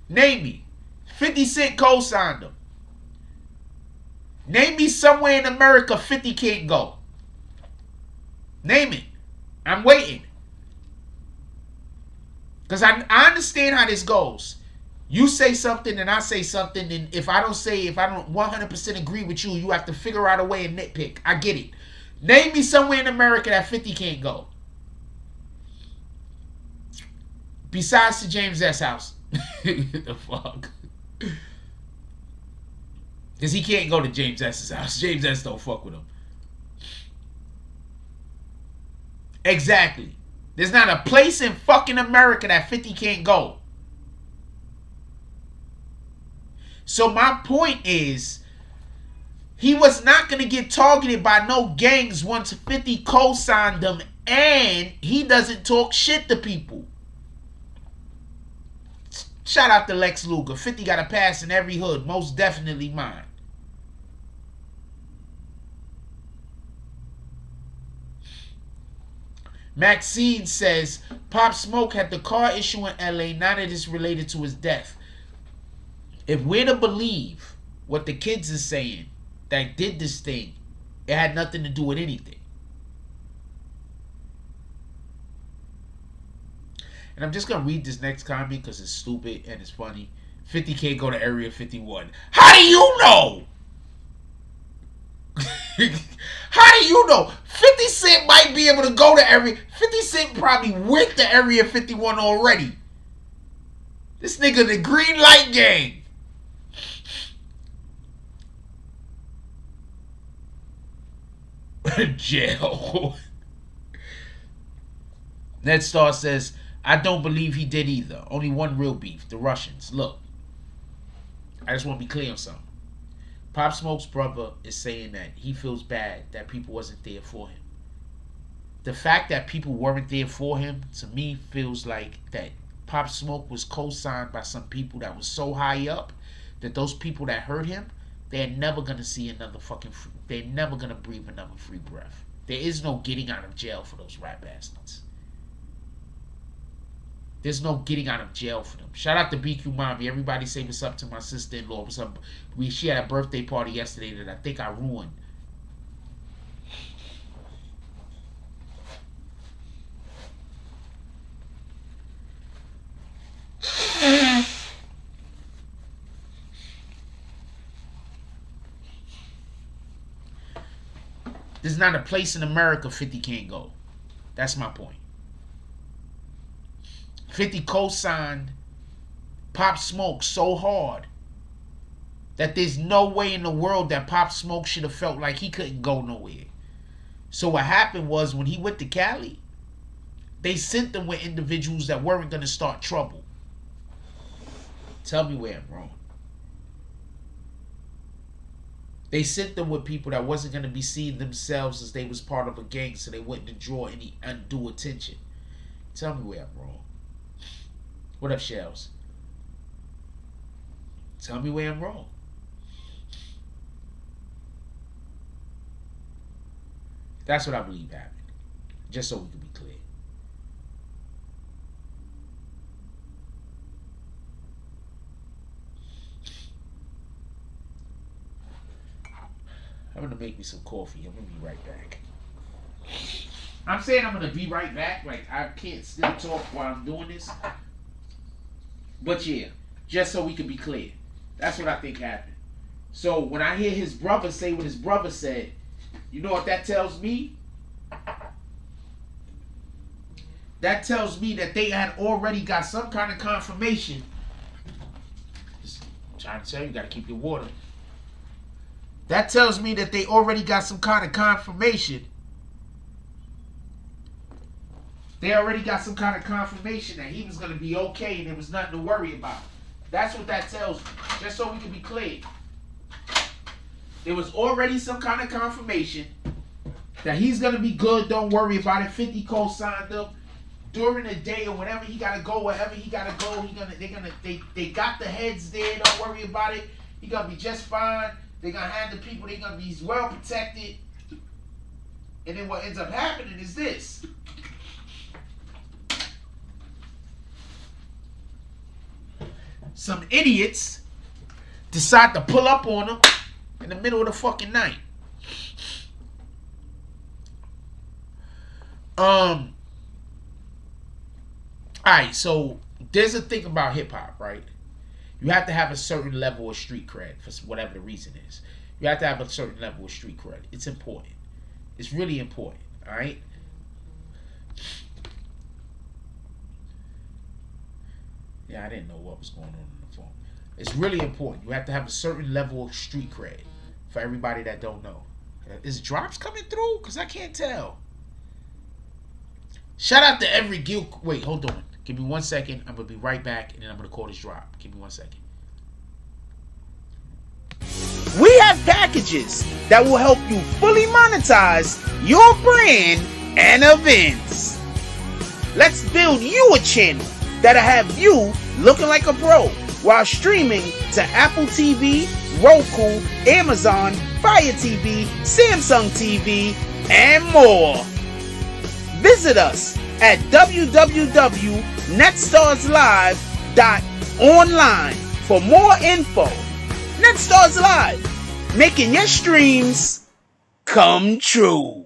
Speaker 2: Name me. 50 Cent co-signed him. Name me somewhere in America 50 can't go. Name it. I'm waiting. Because I understand how this goes. You say something and I say something, and if I don't 100% agree with you, you have to figure out a way and nitpick. I get it. Name me somewhere in America that 50 can't go. Besides the James S. house. The fuck? Because he can't go to James S.'s house. James S. don't fuck with him. Exactly. There's not a place in fucking America that 50 can't go. So my point is, he was not going to get targeted by no gangs once 50 co-signed him, and he doesn't talk shit to people. Shout out to Lex Luger. 50 got a pass in every hood. Most definitely mine. Maxine says, Pop Smoke had the car issue in LA. Now that it's related to his death. If we're to believe what the kids are saying that did this thing, it had nothing to do with anything. And I'm just going to read this next comment because it's stupid and it's funny. 50 can't go to Area 51. How do you know? How do you know? 50 Cent might be able to go to Area... 50 Cent probably went to Area 51 already. This nigga the green light gang. Jail. Ned Star says, I don't believe he did either. Only one real beef, the Russians. Look, I just want to be clear on something. Pop Smoke's brother is saying that he feels bad that people wasn't there for him. The fact that people weren't there for him, to me, feels like that Pop Smoke was co-signed by some people that was so high up that those people that hurt him, they're never going to see another fucking... They're never going to breathe another free breath. There is no getting out of jail for those rat bastards. There's no getting out of jail for them. Shout out to BQ Mommy. Everybody say what's up to my sister-in-law. What's up? She had a birthday party yesterday that I think I ruined. There's not a place in America 50 can't go. That's my point. 50 co-signed Pop Smoke so hard that there's no way in the world that Pop Smoke should have felt like he couldn't go nowhere. So what happened was, when he went to Cali, they sent them with individuals that weren't going to start trouble. Tell me where I'm wrong. They sent them with people that wasn't going to be seeing themselves as they was part of a gang, so they wouldn't draw any undue attention. Tell me where I'm wrong. What up, Shells? Tell me where I'm wrong. That's what I believe happened. Just so we can be clear. I'm going to make me some coffee. I'm going to be right back. I'm saying I'm gonna be right back. Like I can't still talk while I'm doing this. But yeah, just so we can be clear. That's what I think happened. So when I hear his brother say what his brother said, you know what that tells me? That tells me that they had already got some kind of confirmation. Just trying to tell you, you gotta keep your water. That tells me that they already got some kind of confirmation. They already got some kind of confirmation that he was going to be okay and there was nothing to worry about. That's what that tells me. Just so we can be clear. There was already some kind of confirmation that he's going to be good. Don't worry about it. 50 co-signed up during the day or whenever he got to go, wherever he got to go. They got the heads there. Don't worry about it. He going to be just fine. They're going to have the people. They're going to be well protected. And then what ends up happening is this. Some idiots decide to pull up on him in the middle of the fucking night. Alright, so there's a thing about hip hop, right? You have to have a certain level of street cred for whatever the reason is. You have to have a certain level of street cred. It's important. It's really important, alright? Yeah, I didn't know what was going on the phone. It's really important. You have to have a certain level of street cred for everybody that don't know. Is drops coming through? Because I can't tell. Shout out to every guild. Wait, hold on. Give me 1 second. I'm going to be right back, and then I'm going to call this drop. Give me 1 second.
Speaker 3: We have packages that will help you fully monetize your brand and events. Let's build you a channel that'll have you looking like a pro while streaming to Apple TV, Roku, Amazon, Fire TV, Samsung TV, and more. Visit us at www.netstarslive.online for more info. Netstars Live, making your streams come true.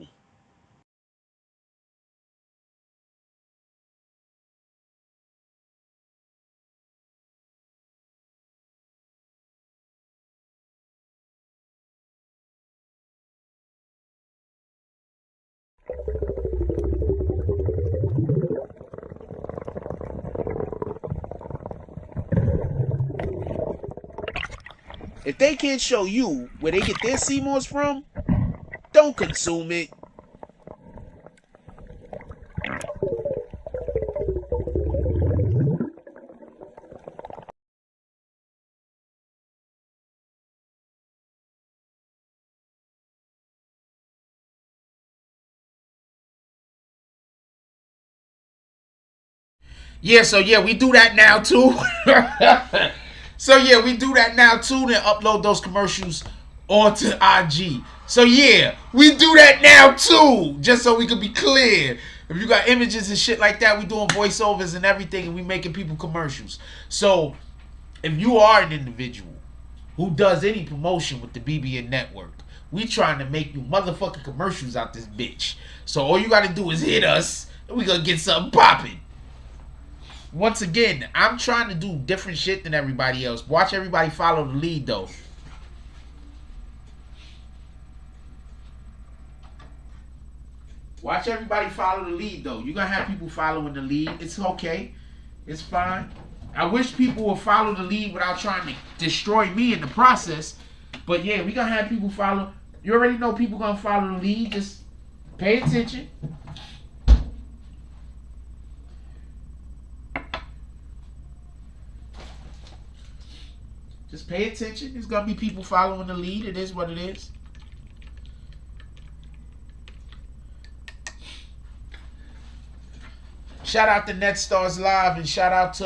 Speaker 3: If they can't show you where they get their CMOS from, don't consume it.
Speaker 2: Yeah, so yeah, we do that now too. So yeah, we do that now too. Then upload those commercials onto IG. So yeah, we do that now too. Just so we can be clear. If you got images and shit like that, we doing voiceovers and everything, and we making people commercials. So if you are an individual who does any promotion with the BBN Network, we trying to make you motherfucking commercials out this bitch. So all you gotta do is hit us, and we gonna get something popping. Once again, I'm trying to do different shit than everybody else. Watch everybody follow the lead, though. Watch everybody follow the lead, though. You're going to have people following the lead. It's okay. It's fine. I wish people would follow the lead without trying to destroy me in the process. But yeah, we're going to have people follow. You already know people going to follow the lead. Just pay attention. Just pay attention. There's going to be people following the lead. It is what it is. Shout out to NetStars Live and shout out to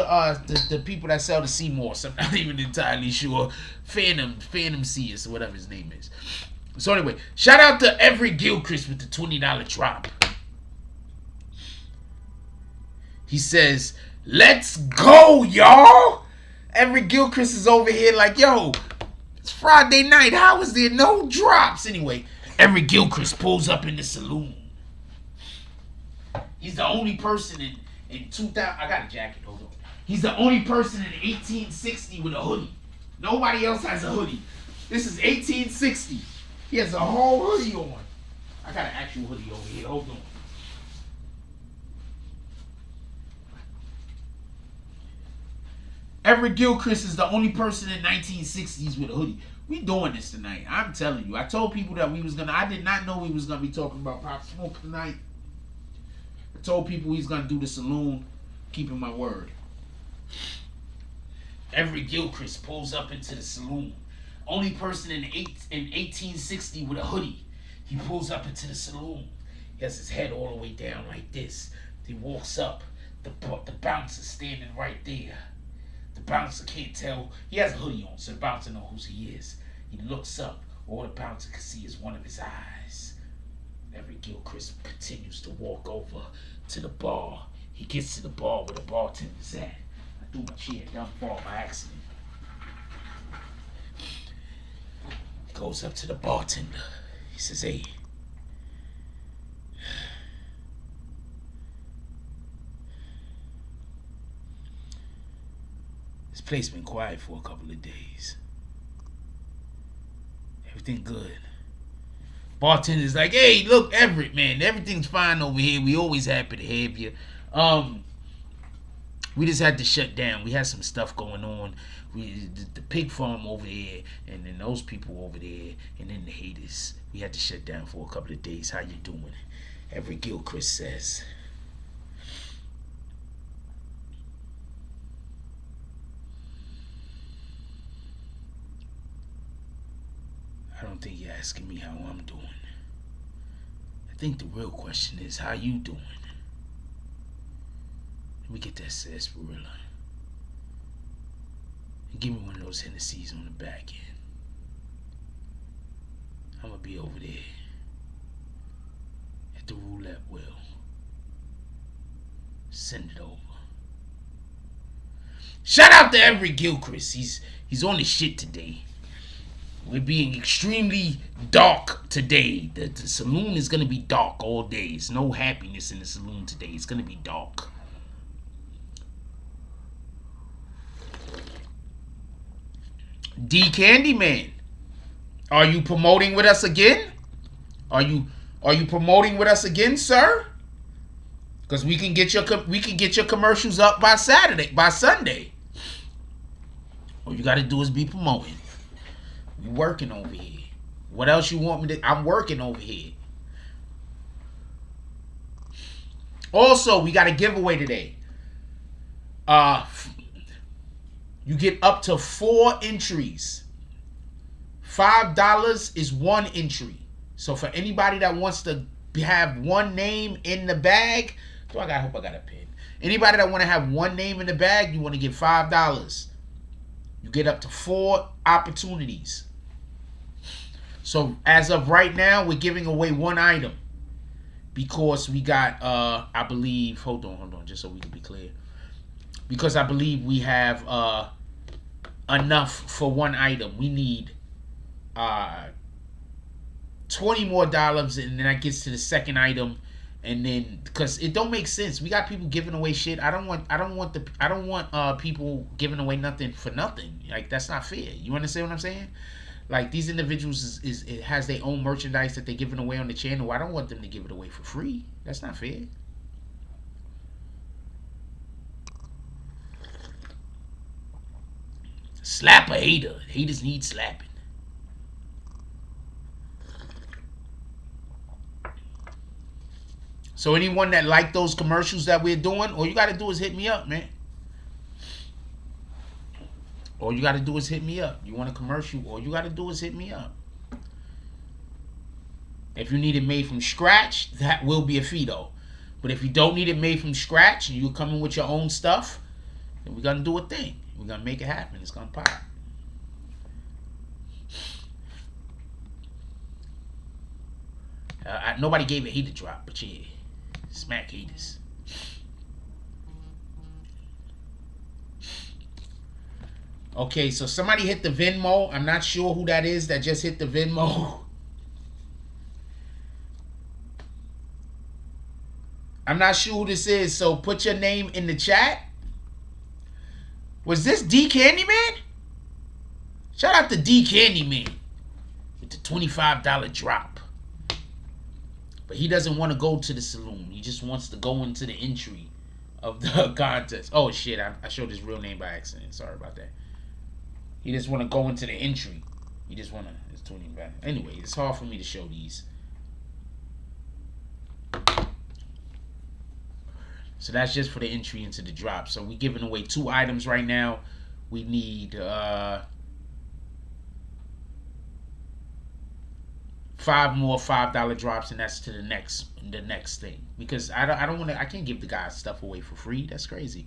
Speaker 2: the people that sell the CMOS. I'm not even entirely sure. Phantom CS or whatever his name is. So anyway, shout out to every Gilchrist with the $20 drop. He says, let's go, y'all. Every Gilchrist is over here like, yo, it's Friday night. How is there no drops? Anyway, every Gilchrist pulls up in the saloon. He's the only person in 2000. I got a jacket. Hold on. He's the only person in 1860 with a hoodie. Nobody else has a hoodie. This is 1860. He has a whole hoodie on. I got an actual hoodie over here. Hold on. Everett Gilchrist is the only person in 1960s with a hoodie. We doing this tonight. I'm telling you. I told people that we was gonna. I did not know we was gonna be talking about Pop Smoke tonight. I told people he's gonna do the saloon. Keeping my word. Everett Gilchrist pulls up into the saloon. Only person in 1860 with a hoodie. He pulls up into the saloon. He has his head all the way down like this. He walks up. The bouncer standing right there. The bouncer can't tell. He has a hoodie on, so the bouncer knows who he is. He looks up. All the bouncer can see is one of his eyes. Everett Gilchrist continues to walk over to the bar. He gets to the bar where the bartender's at. I threw my chair down the bar by accident. He goes up to the bartender. He says, hey, this place been quiet for a couple of days. Everything good. Bartender's like, hey, look, Everett, man, everything's fine over here. We always happy to have you. We just had to shut down. We had some stuff going on. The pig farm over there, and then those people over there, and then the haters. We had to shut down for a couple of days. How you doing? Everett Gilchrist says, I don't think you're asking me how I'm doing. I think the real question is how you doing. Let me get that sarsaparilla. And give me one of those Hennessy's on the back end. I'm gonna be over there at the roulette wheel. Send it over. Shout out to Everett Gilchrist. He's on his shit today. We're being extremely dark today. The saloon is gonna be dark all day. There's no happiness in the saloon today. It's gonna be dark. D Candyman, are you promoting with us again? Are you promoting with us again, sir? Because we can get your commercials up by Sunday. All you gotta do is be promoting. We working over here. What else you want me to? I'm working over here. Also, we got a giveaway today. You get up to 4 entries. $5 is 1 entry. So for anybody that wants to have one name in the bag, I hope I got a pen. Anybody that want to have one name in the bag, you want to get $5. You get up to 4 opportunities. So as of right now, we're giving away 1 item because we got, I believe, hold on, just so we can be clear. Because I believe we have enough for 1 item. We need $20 more, and then that gets to the second item. And then, because it don't make sense, we got people giving away shit. I don't want people giving away nothing for nothing. Like, that's not fair. You understand what I'm saying? Like, these individuals it has their own merchandise that they're giving away on the channel. I don't want them to give it away for free. That's not fair. Slap a hater. Haters need slapping. So anyone that like those commercials that we're doing, all you got to do is hit me up, man. All you got to do is hit me up. You want a commercial? All you got to do is hit me up. If you need it made from scratch, that will be a fee, though. But if you don't need it made from scratch and you're coming with your own stuff, then we're going to do a thing. We're going to make it happen. It's going to pop. Nobody gave a heater drop, but yeah. Smack haters. Okay, so somebody hit the Venmo. I'm not sure who that is that just hit the Venmo. I'm not sure who this is, so put your name in the chat. Was this D Candyman? Shout out to D Candyman with the $25 drop. But he doesn't want to go to the saloon. He just wants to go into the entry of the contest. Oh shit, I showed his real name by accident. Sorry about that. He just want to go into the entry. He just want to, it's 20 back. Anyway, it's hard for me to show these. So that's just for the entry into the drop. So we're giving away 2 items right now. We need 5 more $5 drops, and that's to the next thing. Because I don't want to. I can't give the guys stuff away for free. That's crazy.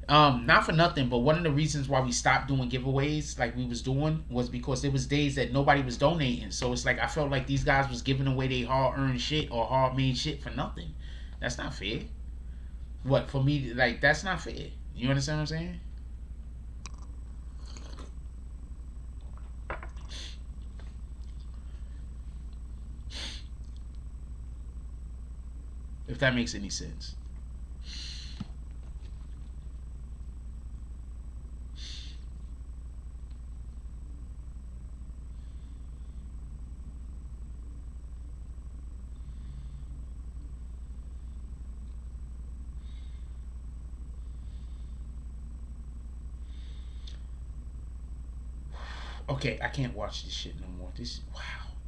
Speaker 2: Not for nothing, but one of the reasons why we stopped doing giveaways like we was doing was because there was days that nobody was donating. So it's like I felt like these guys was giving away their hard-earned shit or hard-made shit for nothing. That's not fair. What, for me, like, that's not fair. You understand what I'm saying? If that makes any sense. Okay, I can't watch this shit no more. This, wow,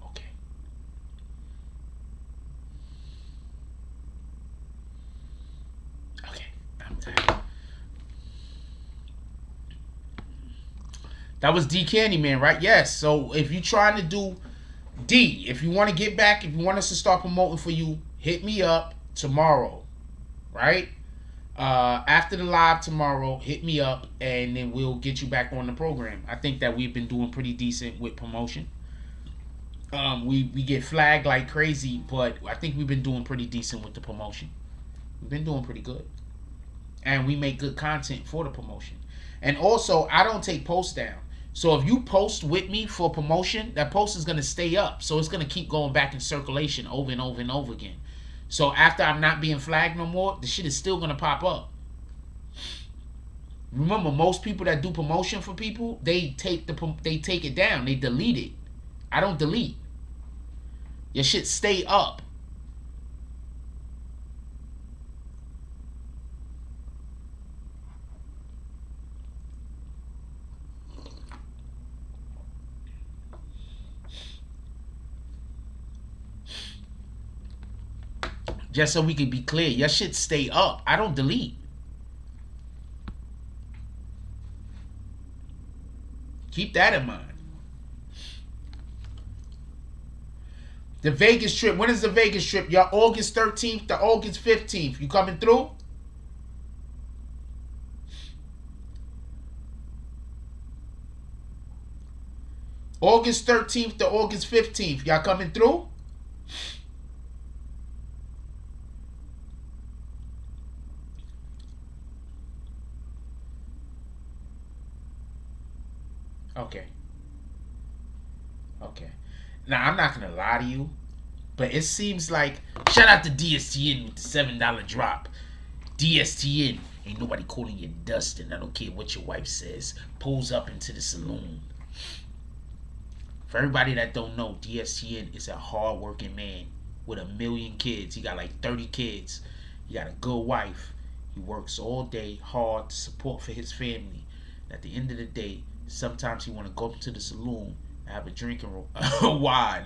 Speaker 2: okay. Okay, I'm tired. That was D Candyman, right? Yes. So if you're trying to do D, if you want to get back, if you want us to start promoting for you, hit me up tomorrow, right? After the live tomorrow, hit me up and then we'll get you back on the program. I think that we've been doing pretty decent with promotion. We get flagged like crazy, but I think we've been doing pretty decent with the promotion. We've been doing pretty good. And we make good content for the promotion. And also, I don't take posts down. So if you post with me for promotion, that post is going to stay up. So it's going to keep going back in circulation over and over and over again. So after I'm not being flagged no more, the shit is still going to pop up. Remember, most people that do promotion for people, they take it down. They delete it. I don't delete. Your shit stay up. Just so we can be clear, your shit stay up. I don't delete. Keep that in mind. The Vegas trip. When is the Vegas trip? Y'all, August 13th to August 15th. You coming through? August 13th to August 15th. Y'all coming through? Okay. Okay. Now, I'm not going to lie to you, but it seems like, shout out to DSTN with the $7 drop. DSTN, ain't nobody calling you Dustin. I don't care what your wife says. Pulls up into the saloon. For everybody that don't know, DSTN is a hard-working man with 1 million kids. He got like 30 kids. He got a good wife. He works all day hard to support for his family. And at the end of the day, sometimes he want to go up to the saloon and have a drink and wine.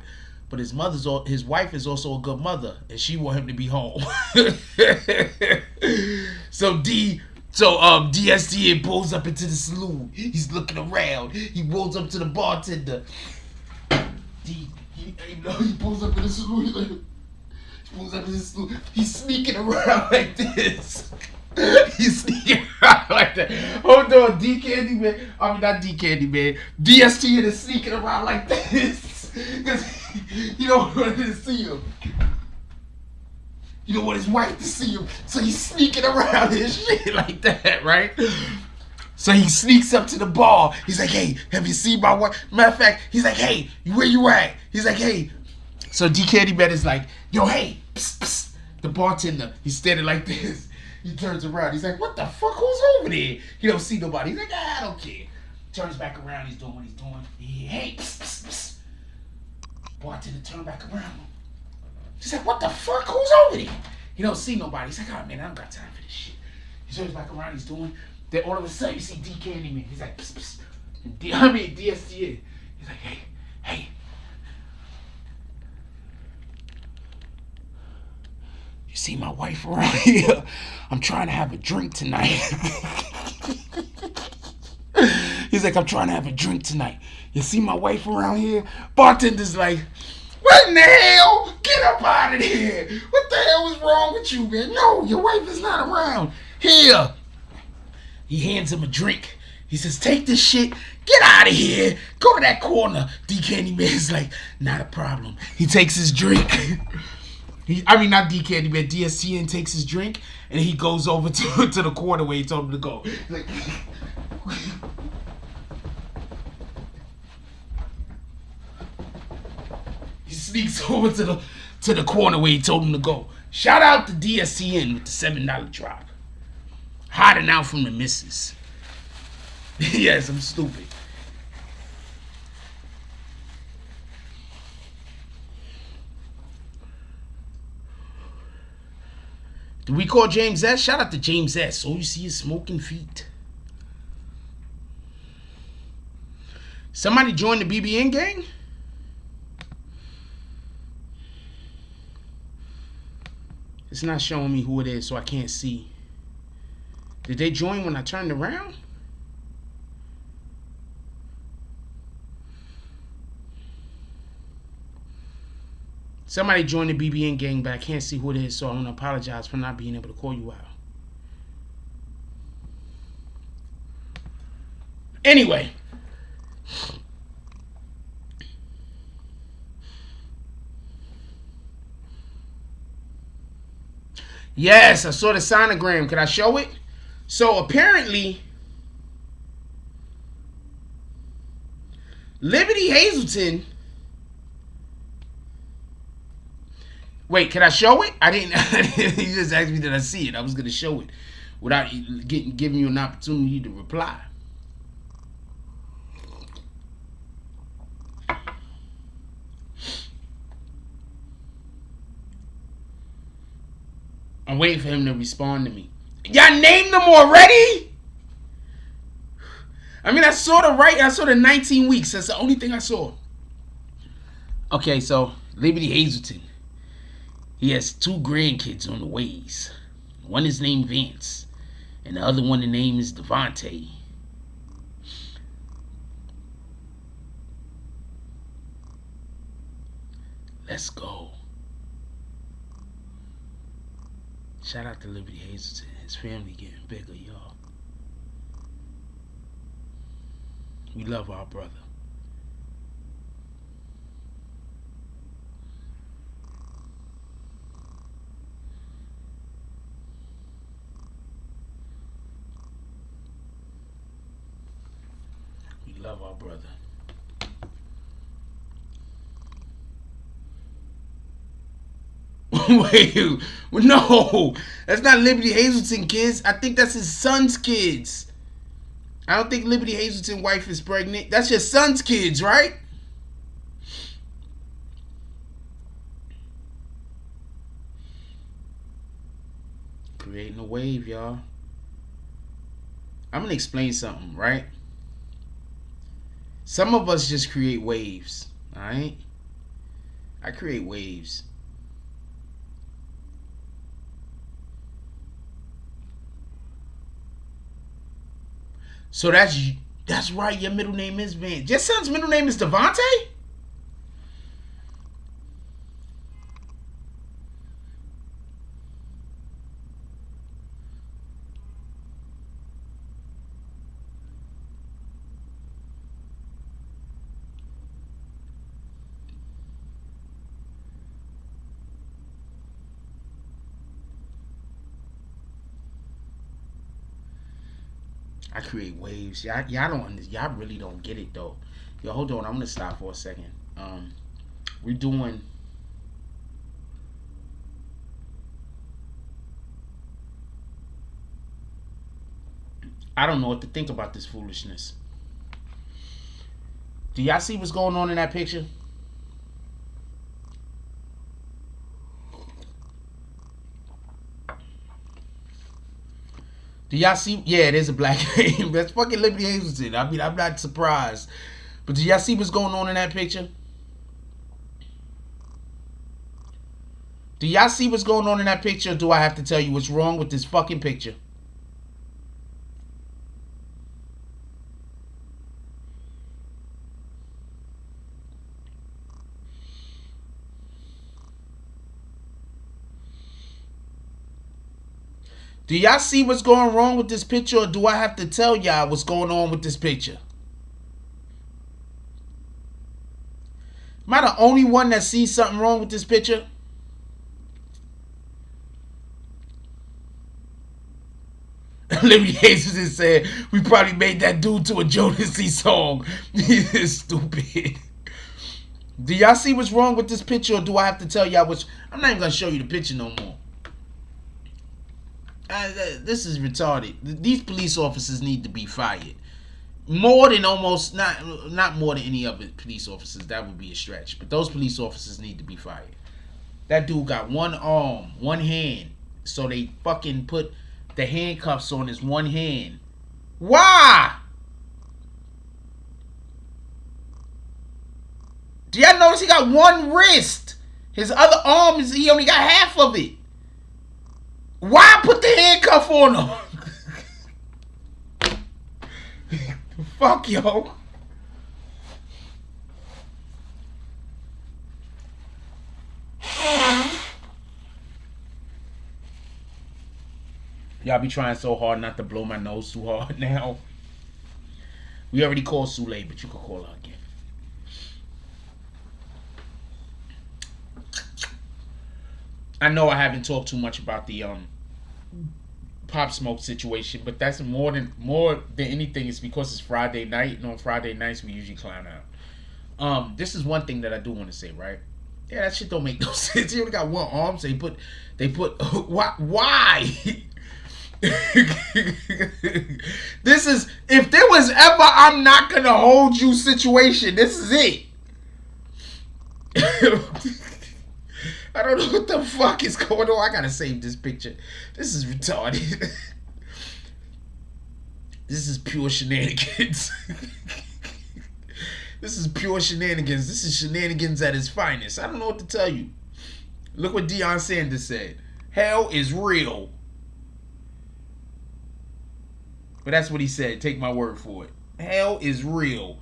Speaker 2: But his wife is also a good mother, and she want him to be home. So DSTN pulls up into the saloon. He's looking around. He rolls up to the bartender. He pulls up in the saloon. He's sneaking around like this. He's sneaking around like that. Hold on, D Candyman. I mean, not D Candyman. DSTN is sneaking around like this because he don't want to see him. You don't want his wife to see him, so he's sneaking around his shit like that, right? So he sneaks up to the bar. He's like, "Hey, have you seen my wife?" Matter of fact, he's like, "Hey, where you at?" He's like, "Hey." So D Candyman is like, "Yo, hey, psst, psst. The bartender, he's standing like this. He turns around. He's like, what the fuck? Who's over there? He don't see nobody. He's like, I don't care. Turns back around. He's doing what he's doing. Hey, psst, psst, psst. Bartender turned back around. He's like, what the fuck? Who's over there? He don't see nobody. He's like, oh, man, I don't got time for this shit. He turns back around. He's doing. Then all of a sudden, you see D Candyman. He's like, psst, psst. And DSTN. He's like, hey. You see my wife around here? I'm trying to have a drink tonight. He's like, I'm trying to have a drink tonight. You see my wife around here? Bartender's like, what in the hell? Get up out of here. What the hell is wrong with you, man? No, your wife is not around. Here. He hands him a drink. He says, take this shit. Get out of here. Go to that corner. D Candyman's like, not a problem. He takes his drink. Not D Candyman. DSTN takes his drink and he goes over to the corner where he told him to go. He's like, he sneaks over to the corner where he told him to go. Shout out to DSTN with the $7 drop. Hiding out from the missus. Yes, I'm stupid. Do we call James S? Shout out to James S. All you see is smoking feet. Somebody join the BBN gang? It's not showing me who it is, so I can't see. Did they join when I turned around? Somebody joined the BBN gang, but I can't see who it is, so I want to apologize for not being able to call you out. Anyway. Yes, I saw the sonogram. Could I show it? So apparently, Liberty Hazelton. Wait, can I show it? I didn't. You just asked me did I see it. I was going to show it without giving you an opportunity to reply. I'm waiting for him to respond to me. Y'all named them already? I saw the 19 weeks. That's the only thing I saw. Okay, so Liberty Hazelton. He has 2 grandkids on the ways. One is named Vance, and the other one, the name is Devontae. Let's go. Shout out to Liberty Hazelton. His family getting bigger, y'all. We love our brother. We love our brother. Wait, no, that's not Liberty Hazelton kids. I think that's his son's kids. I don't think Liberty Hazelton's wife is pregnant. That's your son's kids, right? Creating a wave, y'all. I'm gonna explain something, right? Some of us just create waves, alright? I create waves. So that's right, your middle name is Vance. Your son's middle name is Devontae? I create waves. Y'all really don't get it though. Yo, hold on. I'm gonna stop for a second. We're doing. I don't know what to think about this foolishness. Do y'all see what's going on in that picture? Do y'all see? Yeah, it is a black name. That's fucking Liberty Hazleton. I mean, I'm not surprised. But do y'all see what's going on in that picture? Do y'all see what's going on in that picture? Or do I have to tell you what's wrong with this fucking picture? Do y'all see what's going wrong with this picture, or do I have to tell y'all what's going on with this picture? Am I the only one that sees something wrong with this picture? Liberty Hazleton said, we probably made that dude to a Jodeci song. He's stupid. Do y'all see what's wrong with this picture, or do I have to tell y'all what's... I'm not even going to show you the picture no more. This is retarded. These police officers need to be fired. More than almost... Not more than any other police officers. That would be a stretch. But those police officers need to be fired. That dude got one arm, one hand. So they fucking put the handcuffs on his one hand. Why? Do y'all notice he got one wrist? His other arm, he only got half of it. Why put the handcuff on him? Fuck, yo. Y'all be trying so hard not to blow my nose too hard now. We already called Sule, but you can call her again. I know I haven't talked too much about the Pop Smoke situation, but that's more than anything. It's because it's Friday night, and on Friday nights we usually clown out. This is one thing that I do want to say, right? Yeah, that shit don't make no sense. He only got one arm, so they put why? This is, if there was ever I'm not gonna hold you situation, this is it. I don't know what the fuck is going on. I gotta save this picture. This is retarded. This is pure shenanigans. This is pure shenanigans. This is shenanigans at its finest. I don't know what to tell you. Look what Deion Sanders said. Hell is real. But that's what he said. Take my word for it. Hell is real.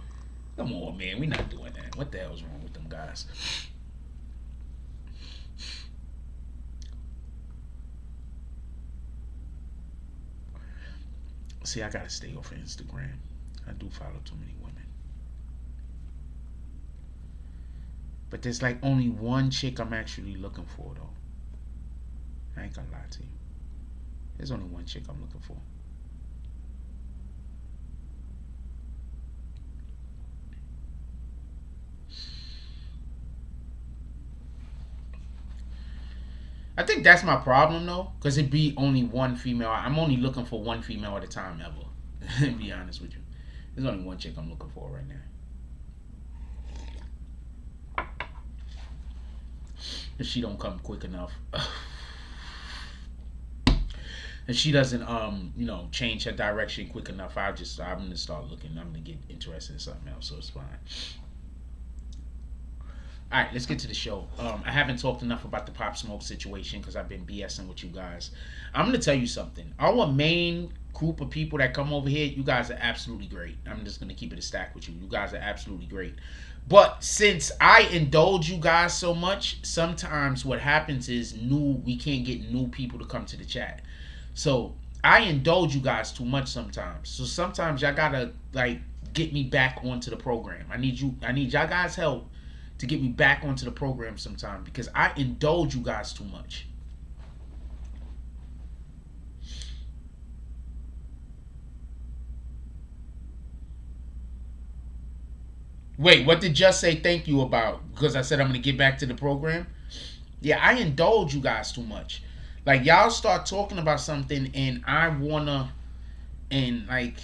Speaker 2: Come on, man. We're not doing that. What the hell's wrong with them guys? See, I gotta stay off of Instagram. I do follow too many women. But there's like only one chick I'm actually looking for, though. I ain't gonna lie to you. There's only one chick I'm looking for. I think that's my problem, though, because it be only one female. I'm only looking for one female at a time, ever. To be honest with you. There's only one chick I'm looking for right now. If she don't come quick enough. If she doesn't, change her direction quick enough, I'm gonna start looking. I'm gonna get interested in something else, so it's fine. All right, let's get to the show. I haven't talked enough about the Pop Smoke situation because I've been BSing with you guys. I'm going to tell you something. Our main group of people that come over here, you guys are absolutely great. I'm just going to keep it a stack with you. You guys are absolutely great. But since I indulge you guys so much, sometimes what happens is we can't get new people to come to the chat. So I indulge you guys too much sometimes. So sometimes y'all got to get me back onto the program. I need y'all guys' help to get me back onto the program sometime because I indulge you guys too much. Wait, what did Just say thank you about? Because I said I'm going to get back to the program? Yeah, I indulge you guys too much. Like, y'all start talking about something and I want to... And like,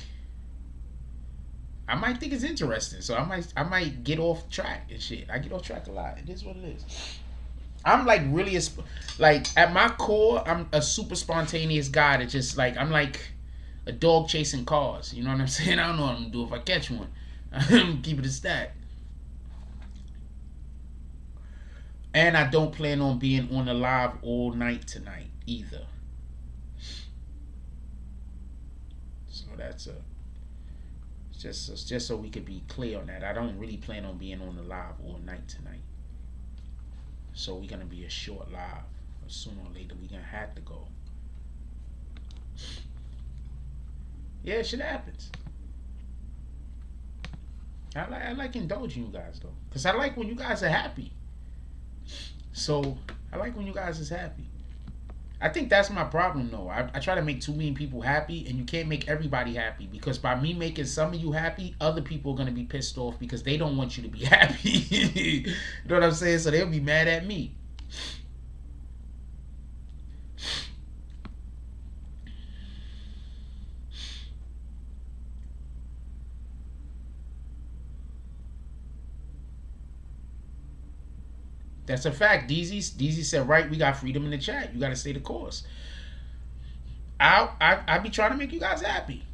Speaker 2: I might think it's interesting, so I might get off track and shit. I get off track a lot. It is what it is. I'm like really like at my core, I'm a super spontaneous guy that just like I'm like a dog chasing cars. You know what I'm saying? I don't know what I'm gonna do if I catch one. I'm keep it a stat. And I don't plan on being on the live all night tonight either. So that's just so we could be clear on that. I don't really plan on being on the live all night tonight. So we're gonna be a short live. But sooner or later we're gonna have to go. Yeah, shit happens. I like indulging you guys though, cause I like when you guys are happy. So I like when you guys is happy. I think that's my problem though. I try to make too many people happy, and you can't make everybody happy, because by me making some of you happy, other people are gonna be pissed off because they don't want you to be happy. You know what I'm saying? So they'll be mad at me. That's a fact. DZ said, right, we got freedom in the chat. You got to stay the course. I be trying to make you guys happy.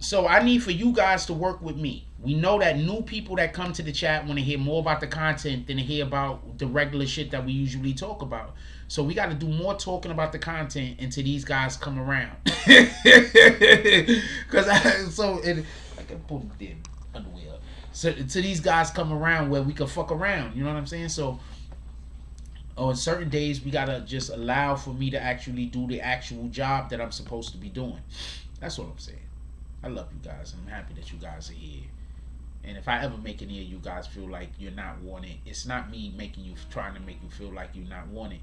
Speaker 2: So I need for you guys to work with me. We know that new people that come to the chat want to hear more about the content than to hear about the regular shit that we usually talk about. So we got to do more talking about the content until these guys come around. Because I can pull the underwear up. So until these guys come around where we can fuck around. You know what I'm saying? So on certain days, we gotta just allow for me to actually do the actual job that I'm supposed to be doing. That's what I'm saying. I love you guys. I'm happy that you guys are here. And if I ever make any of you guys feel like you're not wanted, it's not me trying to make you feel like you're not wanted.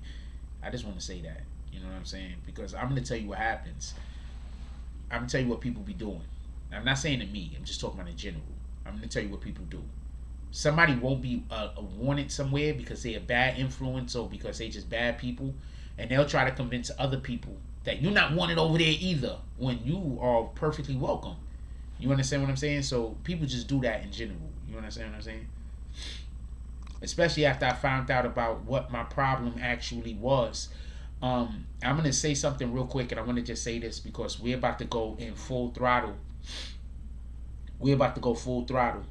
Speaker 2: I just want to say that. You know what I'm saying? Because I'm gonna tell you what happens. I'm gonna tell you what people be doing. I'm not saying to me. I'm just talking about in general. I'm gonna tell you what people do. Somebody won't be wanted somewhere because they're a bad influence or because they just bad people, and they'll try to convince other people that you're not wanted over there either when you are perfectly welcome. You understand what I'm saying? So people just do that in general. You understand what I'm saying? Especially after I found out about what my problem actually was. I'm going to say something real quick, and I want to just say this because we're about to go in full throttle. We're about to go full throttle.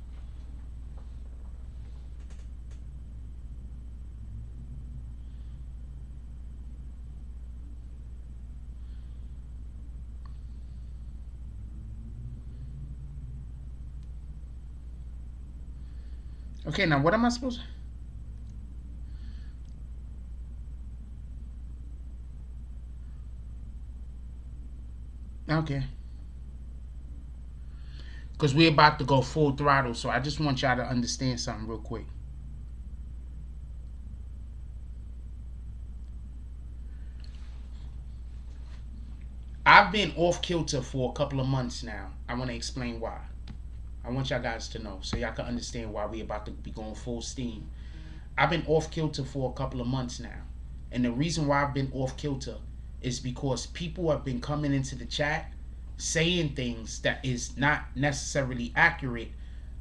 Speaker 2: Okay, now what am I supposed to... Okay. Because we're about to go full throttle, so I just want y'all to understand something real quick. I've been off kilter for a couple of months now. I want to explain why. I want y'all guys to know so y'all can understand why we about to be going full steam. I've been off kilter for a couple of months now. And the reason why I've been off kilter is because people have been coming into the chat saying things that is not necessarily accurate,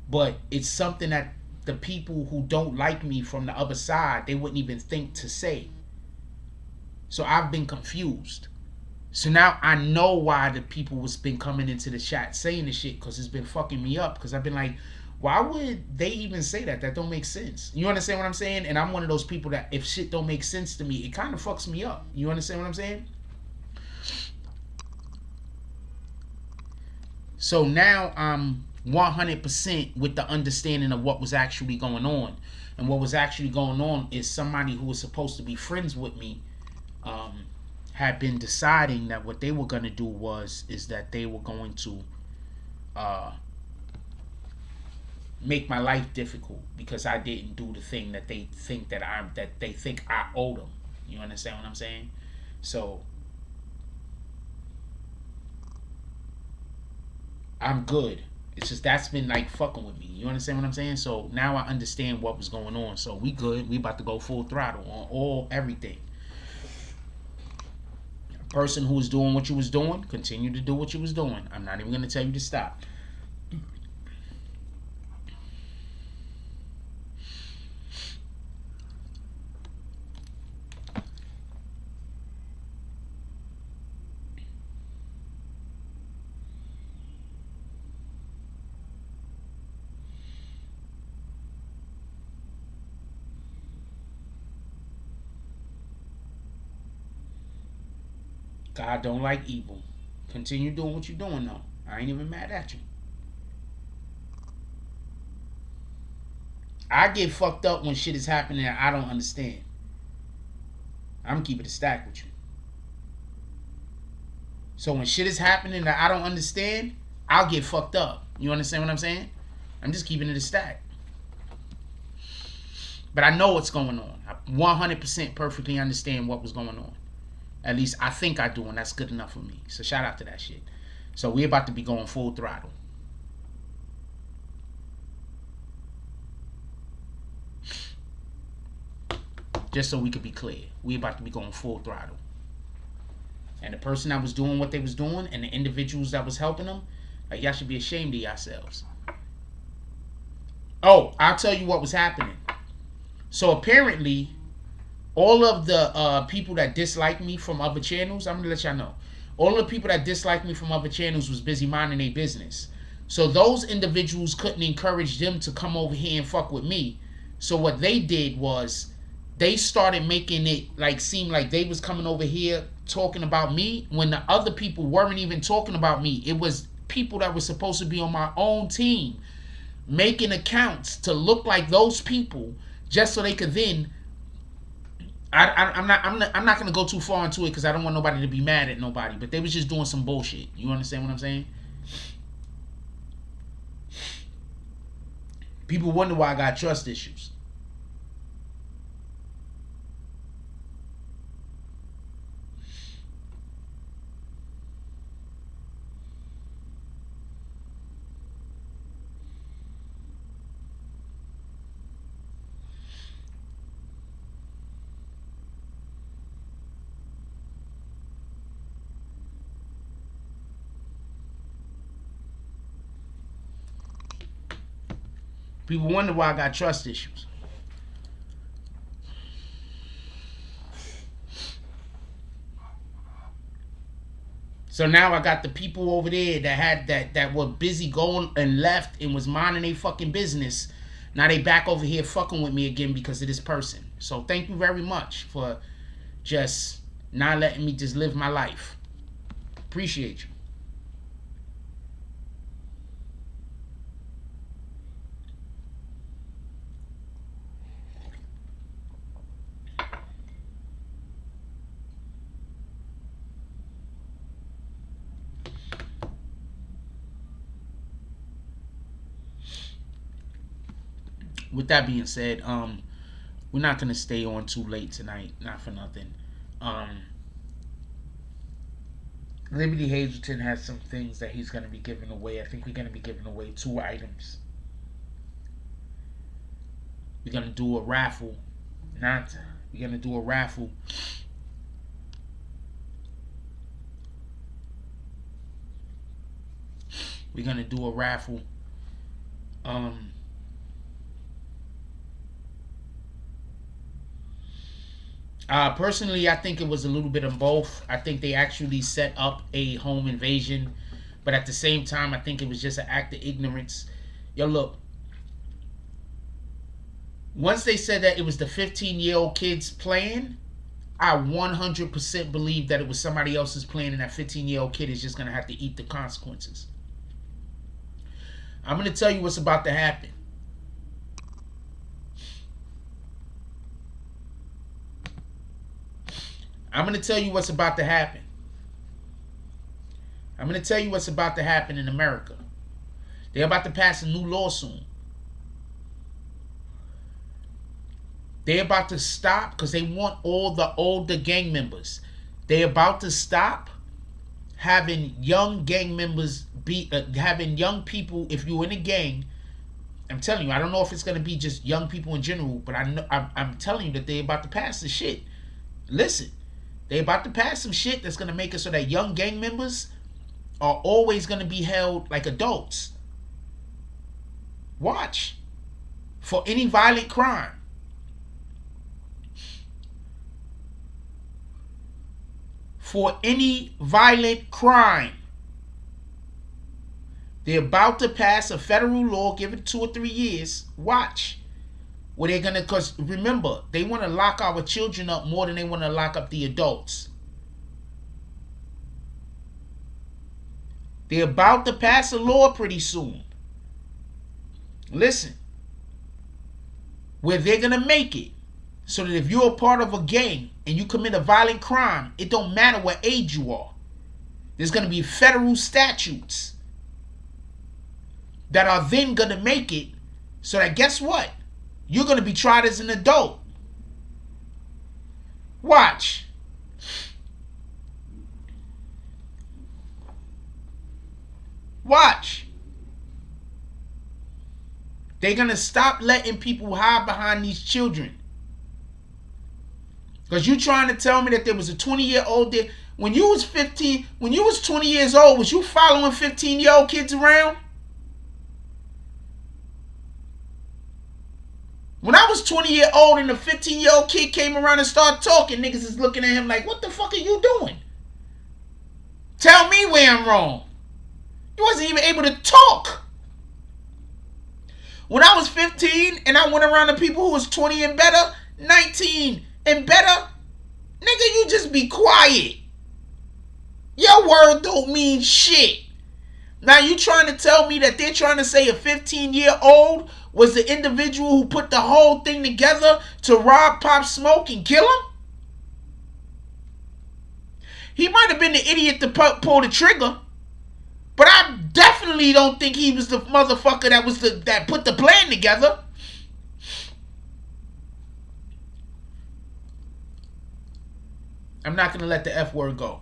Speaker 2: but it's something that the people who don't like me from the other side, they wouldn't even think to say. So I've been confused. So now I know why the people was been coming into the chat saying the shit, because it's been fucking me up. Because I've been like, why would they even say that? That don't make sense. You understand what I'm saying? And I'm one of those people that if shit don't make sense to me, it kind of fucks me up. You understand what I'm saying? So now I'm 100% with the understanding of what was actually going on. And what was actually going on is somebody who was supposed to be friends with me had been deciding that what they were going to do is that they were going to make my life difficult because I didn't do the thing that they think that they think I owe them. You understand what I'm saying? So I'm good. It's just that's been like fucking with me. You understand what I'm saying? So now I understand what was going on. So we good. We about to go full throttle on everything. Person who was doing what you was doing, continue to do what you was doing. I'm not even going to tell you to stop. God don't like evil. Continue doing what you're doing, though. I ain't even mad at you. I get fucked up when shit is happening that I don't understand. I'm keeping it a stack with you. So when shit is happening that I don't understand, I'll get fucked up. You understand what I'm saying? I'm just keeping it a stack. But I know what's going on. I 100% perfectly understand what was going on. At least I think I do, and that's good enough for me. So shout out to that shit. So we're about to be going full throttle. Just so we could be clear. We're about to be going full throttle. And the person that was doing what they was doing and the individuals that was helping them, like, y'all should be ashamed of yourselves. Oh, I'll tell you what was happening. So apparently, all of the people that dislike me from other channels, I'm going to let y'all know. All the people that dislike me from other channels was busy minding their business. So those individuals couldn't encourage them to come over here and fuck with me. So what they did was they started making it like seem like they was coming over here talking about me when the other people weren't even talking about me. It was people that were supposed to be on my own team making accounts to look like those people just so they could then... I'm not gonna go too far into it because I don't want nobody to be mad at nobody. But they was just doing some bullshit. You understand what I'm saying? People wonder why I got trust issues. People wonder why I got trust issues. So now I got the people over there that were busy going and left and was minding their fucking business. Now they back over here fucking with me again because of this person. So thank you very much for just not letting me just live my life. Appreciate you. With that being said, we're not gonna stay on too late tonight, not for nothing. Liberty Hazelton has some things that he's gonna be giving away. I think we're gonna be giving away 2 items. We're gonna do a raffle. We're gonna do a raffle. We're gonna do a raffle. Personally, I think it was a little bit of both. I think they actually set up a home invasion, but at the same time, I think it was just an act of ignorance. Yo, look. Once they said that it was the 15-year-old kids playing, I 100% believe that it was somebody else's plan, and that 15-year-old kid is just going to have to eat the consequences. I'm going to tell you what's about to happen. I'm going to tell you what's about to happen. I'm going to tell you what's about to happen in America. They're about to pass a new law soon. They're about to stop because they want all the older gang members. They're about to stop having young gang members having young people. If you're in a gang, I'm telling you, I don't know if it's going to be just young people in general, but I'm telling you that they're about to pass the shit. Listen. They about to pass some shit that's gonna make it so that young gang members are always gonna be held like adults. Watch. For any violent crime. For any violent crime. They're about to pass a federal law, give it 2 or 3 years. Watch. Where they're gonna, because remember, they want to lock our children up more than they want to lock up the adults. They're about to pass a law pretty soon. Listen. Where they're gonna make it so that if you're a part of a gang and you commit a violent crime, it don't matter what age you are. There's gonna be federal statutes that are then gonna make it so that, guess what? You're gonna be tried as an adult. Watch. Watch. They're gonna stop letting people hide behind these children. Because you trying to tell me that there was a 20-year-old there. When you was 15, when you was 20 years old, was you following 15-year-old kids around? When I was 20-year-old and a 15-year-old kid came around and started talking, niggas is looking at him like, what the fuck are you doing? Tell me where I'm wrong. You wasn't even able to talk. When I was 15 and I went around to people who was 20 and better, 19 and better, nigga, you just be quiet. Your word don't mean shit. Now you trying to tell me that they're trying to say a 15-year-old was the individual who put the whole thing together to rob Pop Smoke and kill him? He might have been the idiot to pull the trigger, but I definitely don't think he was the motherfucker that put the plan together. I'm not gonna let the F word go.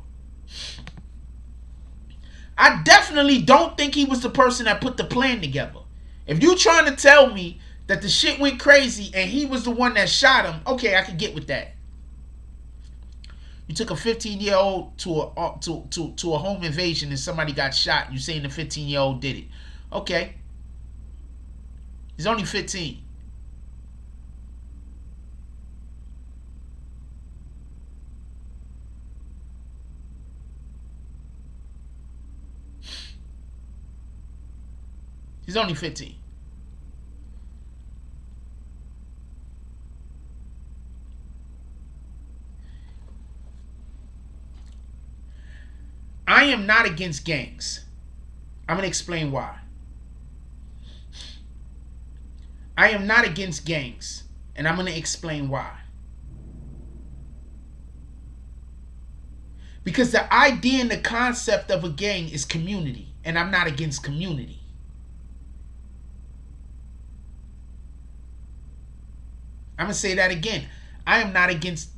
Speaker 2: I definitely don't think he was the person that put the plan together. If you trying to tell me that the shit went crazy and he was the one that shot him, okay, I can get with that. You took a 15-year-old to a home invasion and somebody got shot. You saying the 15-year-old did it? Okay, he's only 15. He's only 15. I am not against gangs. I'm going to explain why. I am not against gangs, and I'm going to explain why. Because the idea and the concept of a gang is community, and I'm not against community. I'm going to say that again. I'm not against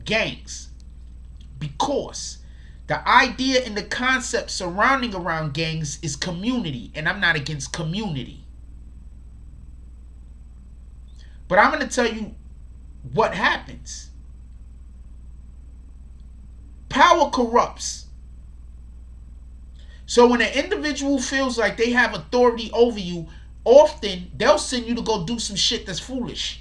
Speaker 2: gangs, because the idea and the concept surrounding around gangs is community, and I'm not against community. But I'm going to tell you what happens. Power corrupts. So when an individual feels like they have authority over you, often they'll send you to go do some shit that's foolish.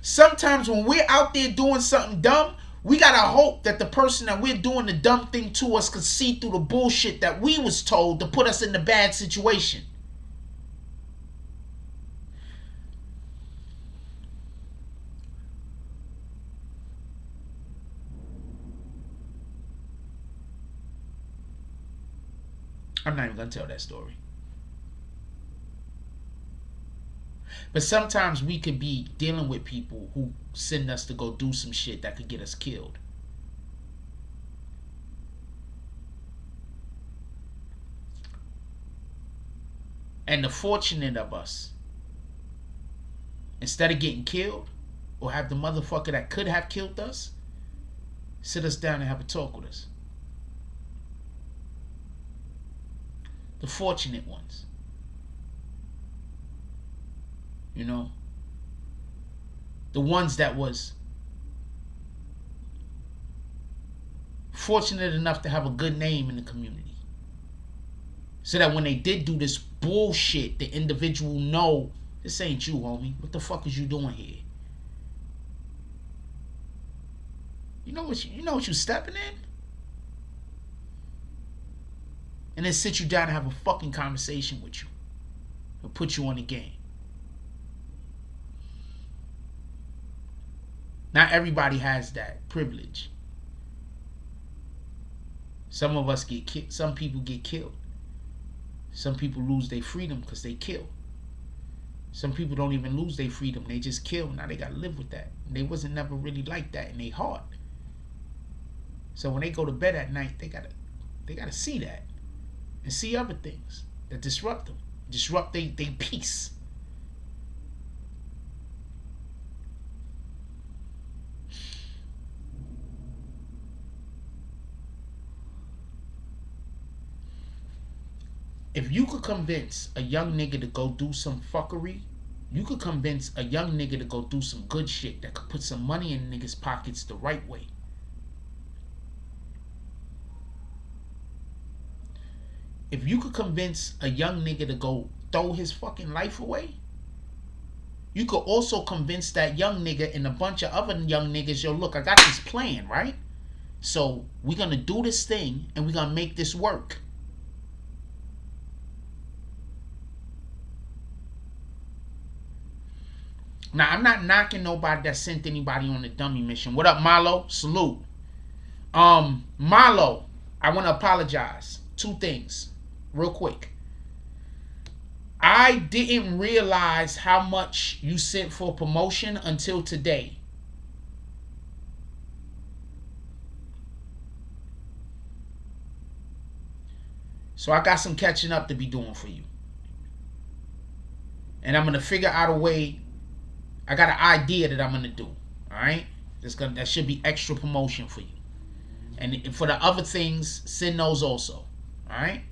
Speaker 2: Sometimes when we're out there doing something dumb, we gotta hope that the person that we're doing the dumb thing to us could see through the bullshit that we was told to put us in the bad situation. I'm not even gonna tell that story. But sometimes we could be dealing with people who send us to go do some shit that could get us killed. And the fortunate of us, instead of getting killed, or have the motherfucker that could have killed us sit us down and have a talk with us. The fortunate ones. You know, the ones that was fortunate enough to have a good name in the community. So that when they did do this bullshit, the individual know, this ain't you, homie. What the fuck is you doing here? You know what you stepping in? And then sit you down and have a fucking conversation with you. And put you on the game. Not everybody has that privilege. Some of us get killed. Some people get killed. Some people lose their freedom because they kill. Some people don't even lose their freedom. They just kill. Now they got to live with that. And they wasn't never really like that in their heart. So when they go to bed at night, they gotta see that. And see other things that disrupt them. Disrupt their peace. If you could convince a young nigga to go do some fuckery, you could convince a young nigga to go do some good shit that could put some money in niggas' pockets the right way. If you could convince a young nigga to go throw his fucking life away, you could also convince that young nigga and a bunch of other young niggas, yo, look, I got this plan, right? So we're going to do this thing and we're going to make this work. Now, I'm not knocking nobody that sent anybody on the dummy mission. What up, Malo? Salute. Malo, I want to apologize. 2 things, real quick. I didn't realize how much you sent for promotion until today. So I got some catching up to be doing for you. And I'm going to figure out a way. I got an idea that I'm going to do. Alright? That should be extra promotion for you. And for the other things, send those also. Alright?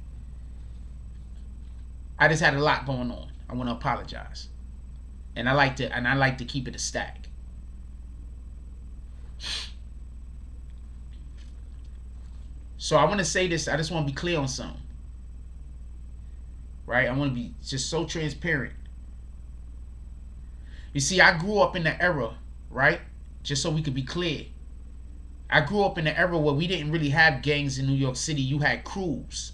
Speaker 2: I just had a lot going on. I want to apologize. And I like to keep it a stack. So I want to say this. I just want to be clear on something. Right? I want to be just so transparent. You see, I grew up in the era, right? Just so we could be clear. I grew up in the era where we didn't really have gangs in New York City. You had crews.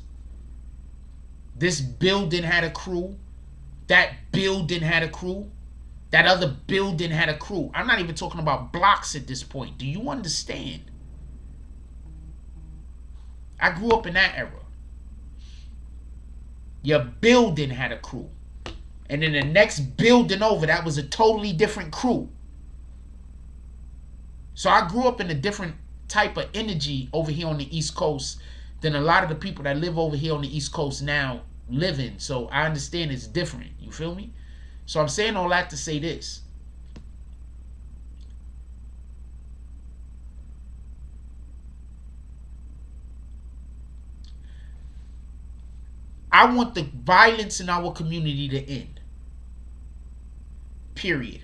Speaker 2: This building had a crew. That building had a crew. That other building had a crew. I'm not even talking about blocks at this point. Do you understand? I grew up in that era. Your building had a crew. And then the next building over, that was a totally different crew. So I grew up in a different type of energy over here on the East Coast than a lot of the people that live over here on the East Coast now live in. So I understand it's different. You feel me? So I'm saying all that to say this. I want the violence in our community to end. Period.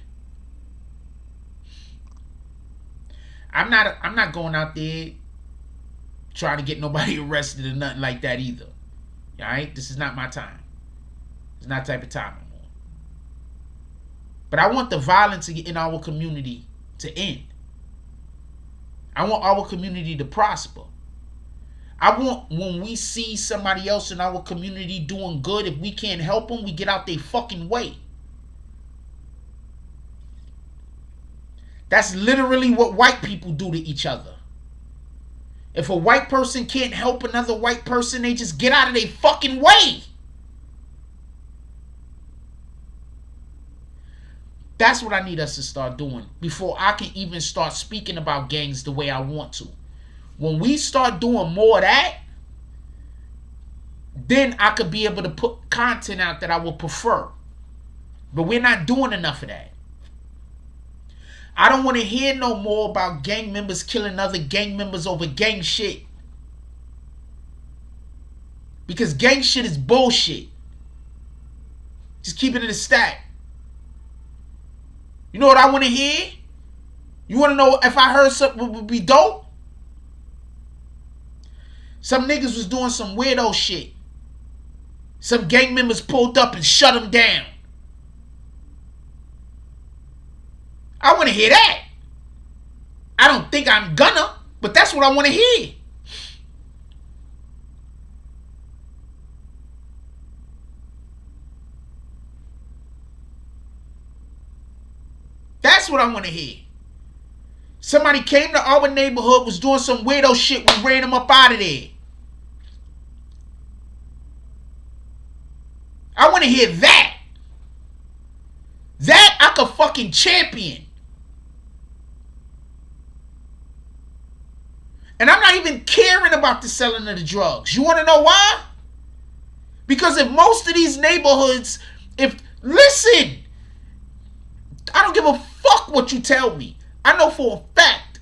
Speaker 2: I'm not going out there trying to get nobody arrested or nothing like that either. Alright? This is not my time. It's not the type of time I'm on. But I want the violence in our community to end. I want our community to prosper. I want when we see somebody else in our community doing good, if we can't help them, we get out their fucking way. That's literally what white people do to each other. If a white person can't help another white person, they just get out of their fucking way. That's what I need us to start doing before I can even start speaking about gangs the way I want to. When we start doing more of that, then I could be able to put content out that I would prefer. But we're not doing enough of that. I don't want to hear no more about gang members killing other gang members over gang shit. Because gang shit is bullshit. Just keep it in the stack. You know what I want to hear? You want to know if I heard something would be dope? Some niggas was doing some weirdo shit. Some gang members pulled up and shut them down. I want to hear that. I don't think I'm gonna, but that's what I want to hear. That's what I want to hear. Somebody came to our neighborhood, was doing some weirdo shit, we ran them up out of there. I want to hear that. That I could fucking champion. And I'm not even caring about the selling of the drugs. You want to know why? Because if most of these neighborhoods, listen, I don't give a fuck what you tell me. I know for a fact,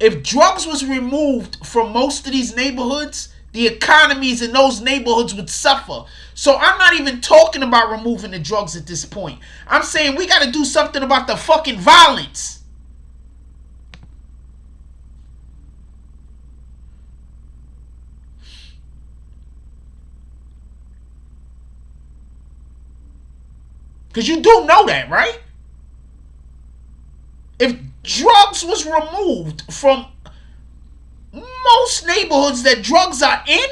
Speaker 2: if drugs was removed from most of these neighborhoods, the economies in those neighborhoods would suffer. So I'm not even talking about removing the drugs at this point. I'm saying we got to do something about the fucking violence. Because you do know that, right? If drugs was removed from most neighborhoods that drugs are in,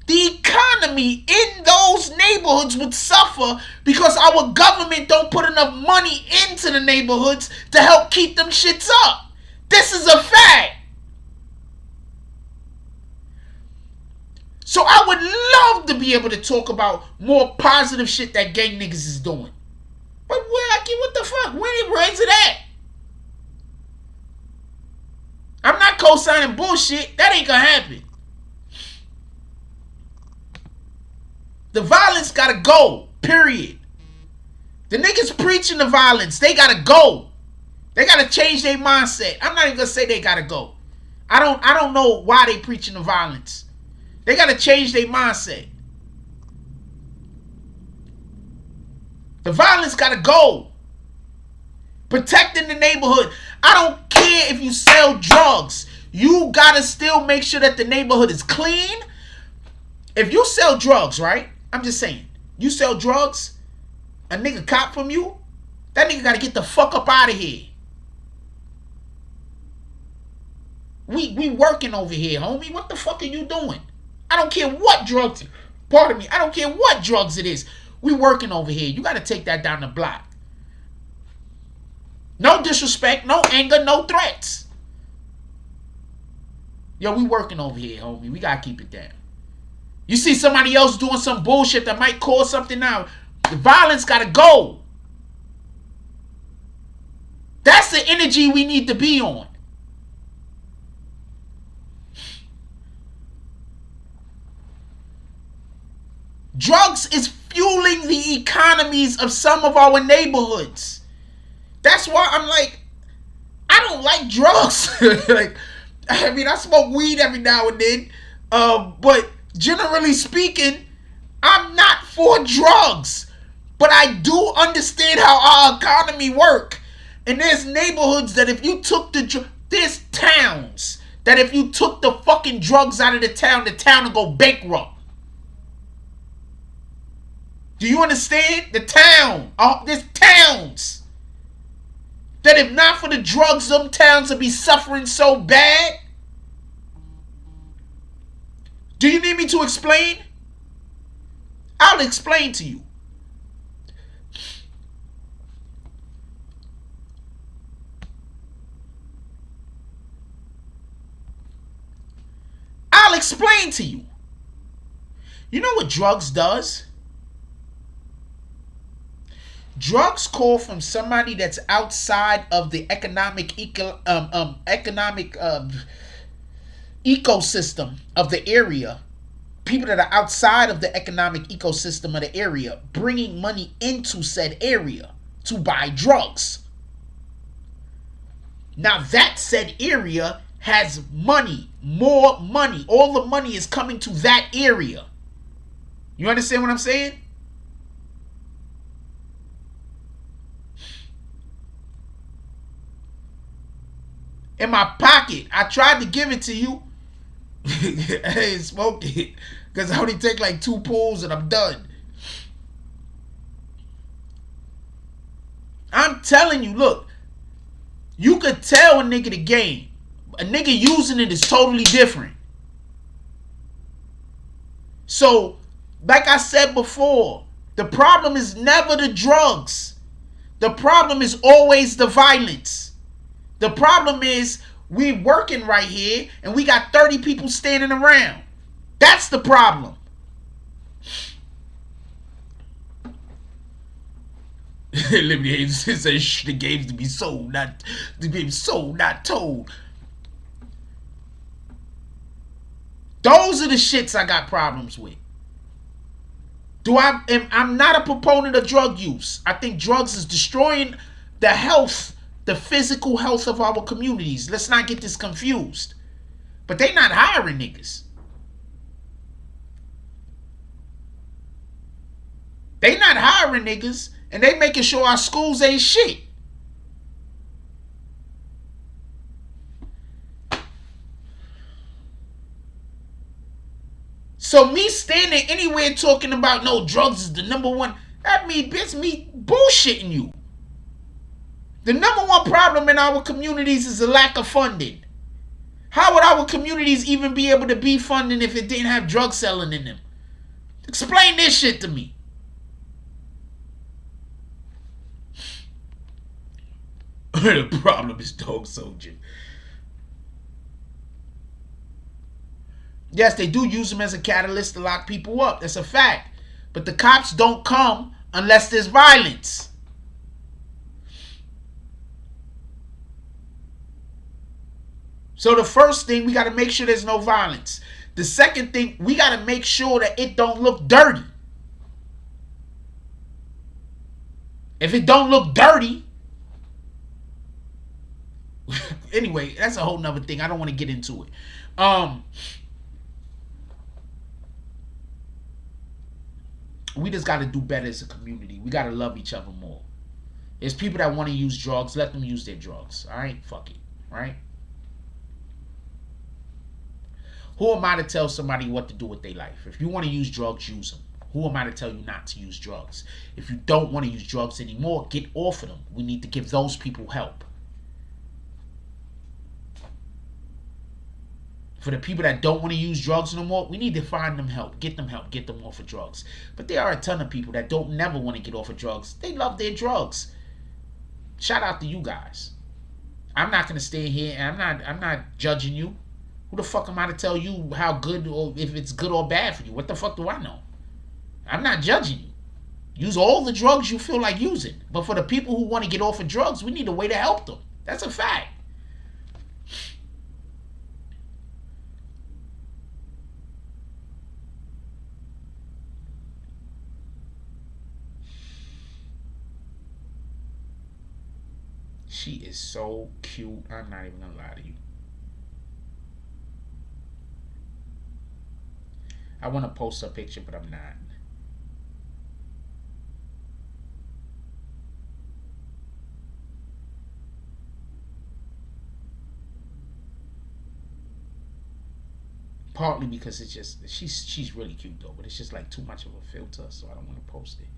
Speaker 2: the economy in those neighborhoods would suffer because our government don't put enough money into the neighborhoods to help keep them shits up. This is a fact. So I would love to be able to talk about more positive shit that gang niggas is doing. But what the fuck? Where's it at? I'm not co-signing bullshit. That ain't gonna happen. The violence gotta go. Period. The niggas preaching the violence, they gotta go. They gotta change their mindset. I'm not even gonna say they gotta go. I don't know why they preaching the violence. They gotta change their mindset. The violence gotta go. Protecting the neighborhood. I don't care if you sell drugs. You gotta still make sure that the neighborhood is clean. If you sell drugs, right? I'm just saying. You sell drugs, a nigga cop from you, that nigga gotta get the fuck up out of here. We working over here, homie. What the fuck are you doing? I don't care what drugs, pardon me, I don't care what drugs it is. We working over here. You gotta take that down the block. No disrespect, no anger, no threats. Yo, we working over here, homie. We gotta keep it down. You see somebody else doing some bullshit that might cause something out. The violence gotta go. That's the energy we need to be on. Drugs is fueling the economies of some of our neighborhoods. That's why I'm like, I don't like drugs. Like, I mean, I smoke weed every now and then. But generally speaking, I'm not for drugs. But I do understand how our economy works. And there's neighborhoods that if you took there's towns that if you took the fucking drugs out of the town will go bankrupt. Do you understand? The town. There's towns that if not for the drugs, them towns would be suffering so bad. Do you need me to explain? I'll explain to you. I'll explain to you. You know what drugs does? Drugs call from somebody that's outside of the economic ecosystem of the area. People that are outside of the economic ecosystem of the area, bringing money into said area to buy drugs. Now that said area has money, more money. All the money is coming to that area. You understand what I'm saying? in my pocket. I tried to give it to you. I ain't smoke it because I only take like 2 pulls and I'm done. I'm telling you, look, you could tell a nigga the game. A nigga using it is totally different. So, like I said before, the problem is never the drugs. The problem is always the violence. The problem is we working right here and we got 30 people standing around. That's the problem. Liberty Agency says the game's to be sold, not the game's sold, not told. Those are the shits I got problems with. I'm not a proponent of drug use. I think drugs is destroying the health, the physical health of our communities. Let's not get this confused. But they not hiring niggas. They not hiring niggas, and they making sure our schools ain't shit. So me standing anywhere talking about no drugs is the number one, that means bitch me bullshitting you. The number one problem in our communities is the lack of funding. How would our communities even be able to be funding if it didn't have drug selling in them? Explain this shit to me. The problem is dog soldier. Yes, they do use them as a catalyst to lock people up. That's a fact. But the cops don't come unless there's violence. So the first thing, we got to make sure there's no violence. The second thing, we got to make sure that it don't look dirty. If it don't look dirty, anyway, that's a whole nother thing. I don't want to get into it. We just got to do better as a community. We got to love each other more. There's people that want to use drugs. Let them use their drugs. All right? Fuck it. Right? Who am I to tell somebody what to do with their life? If you want to use drugs, use them. Who am I to tell you not to use drugs? If you don't want to use drugs anymore, get off of them. We need to give those people help. For the people that don't want to use drugs no more, we need to find them help. Get them off of drugs. But there are a ton of people that don't never want to get off of drugs. They love their drugs. Shout out to you guys. I'm not going to stay here and I'm not judging you. Who the fuck am I to tell you how good or if it's good or bad for you? What the fuck do I know? I'm not judging you. Use all the drugs you feel like using. But for the people who want to get off of drugs, we need a way to help them. That's a fact. She is so cute. I'm not even gonna lie to you. I want to post a picture, but I'm not. Partly because it's just she's really cute though, but it's just like too much of a filter, so I don't want to post it.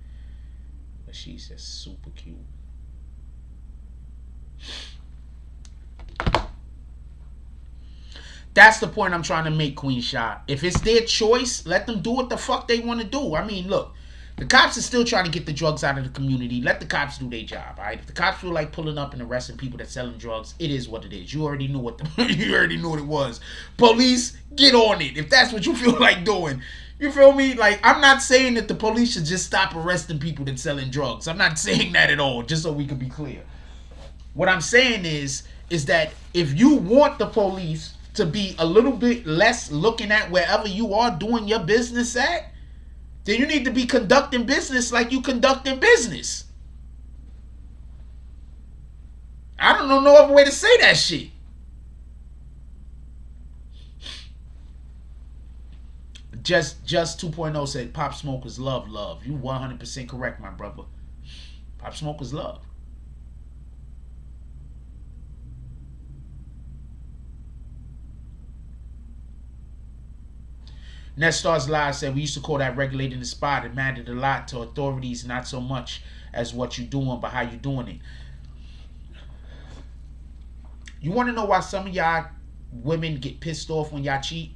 Speaker 2: But she's just super cute. That's the point I'm trying to make, Queen Shot. If it's their choice, let them do what the fuck they want to do. I mean, look, the cops are still trying to get the drugs out of the community. Let the cops do their job, all right? If the cops feel like pulling up and arresting people that's selling drugs, it is what it is. You already knew what you already knew what it was. Police, get on it if that's what you feel like doing. You feel me? Like, I'm not saying that the police should just stop arresting people that's selling drugs. I'm not saying that at all, just so we can be clear. What I'm saying is that if you want the police to be a little bit less looking at wherever you are doing your business at, then you need to be conducting business like you conducting business. I don't know no other way to say that shit. Just 2.0 said Pop Smoke is love. You 100% correct, my brother. Pop Smoke is love. Nestars Live said, we used to call that regulating the spot. It mattered a lot to authorities, not so much as what you doing, but how you doing it. You want to know why some of y'all women get pissed off when y'all cheat?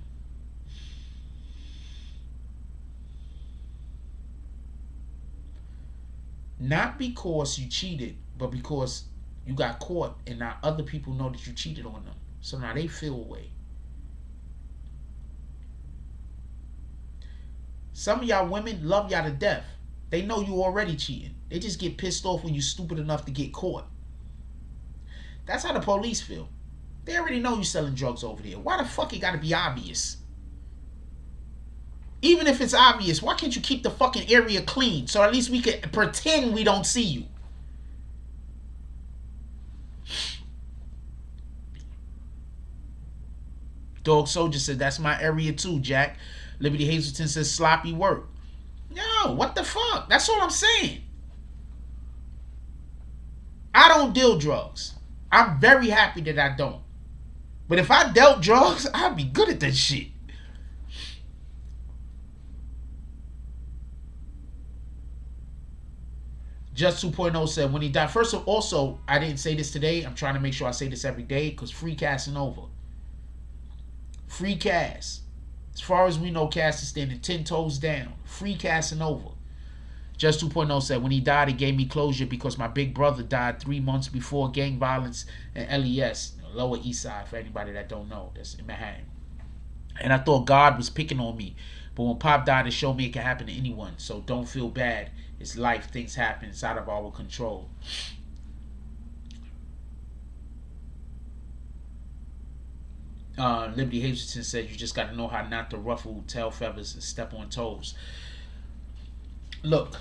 Speaker 2: Not because you cheated, but because you got caught and now other people know that you cheated on them. So now they feel away. Some of y'all women love y'all to death. They know you already cheating. They just get pissed off when you stupid enough to get caught. That's how the police feel. They already know you selling drugs over there. Why the fuck it gotta be obvious? Even if it's obvious, why can't you keep the fucking area clean so at least we can pretend we don't see you? Dog Soldier said, that's my area too, Jack. Liberty Hazelton says, sloppy work. Yo, what the fuck? That's all I'm saying. I don't deal drugs. I'm very happy that I don't. But if I dealt drugs, I'd be good at that shit. Just 2.0 said, when he died, first of all, also, I didn't say this today. I'm trying to make sure I say this every day because free casting over. Free cast. As far as we know, Cass is standing 10 toes down. Free casting over. Just 2.0 said, when he died, it gave me closure because my big brother died 3 months before gang violence and LES, Lower East Side, for anybody that don't know. That's in Manhattan. And I thought God was picking on me. But when Pop died, it showed me it can happen to anyone. So don't feel bad. It's life. Things happen. It's out of our control. Liberty Hazelton said, you just got to know how not to ruffle tail feathers and step on toes. Look,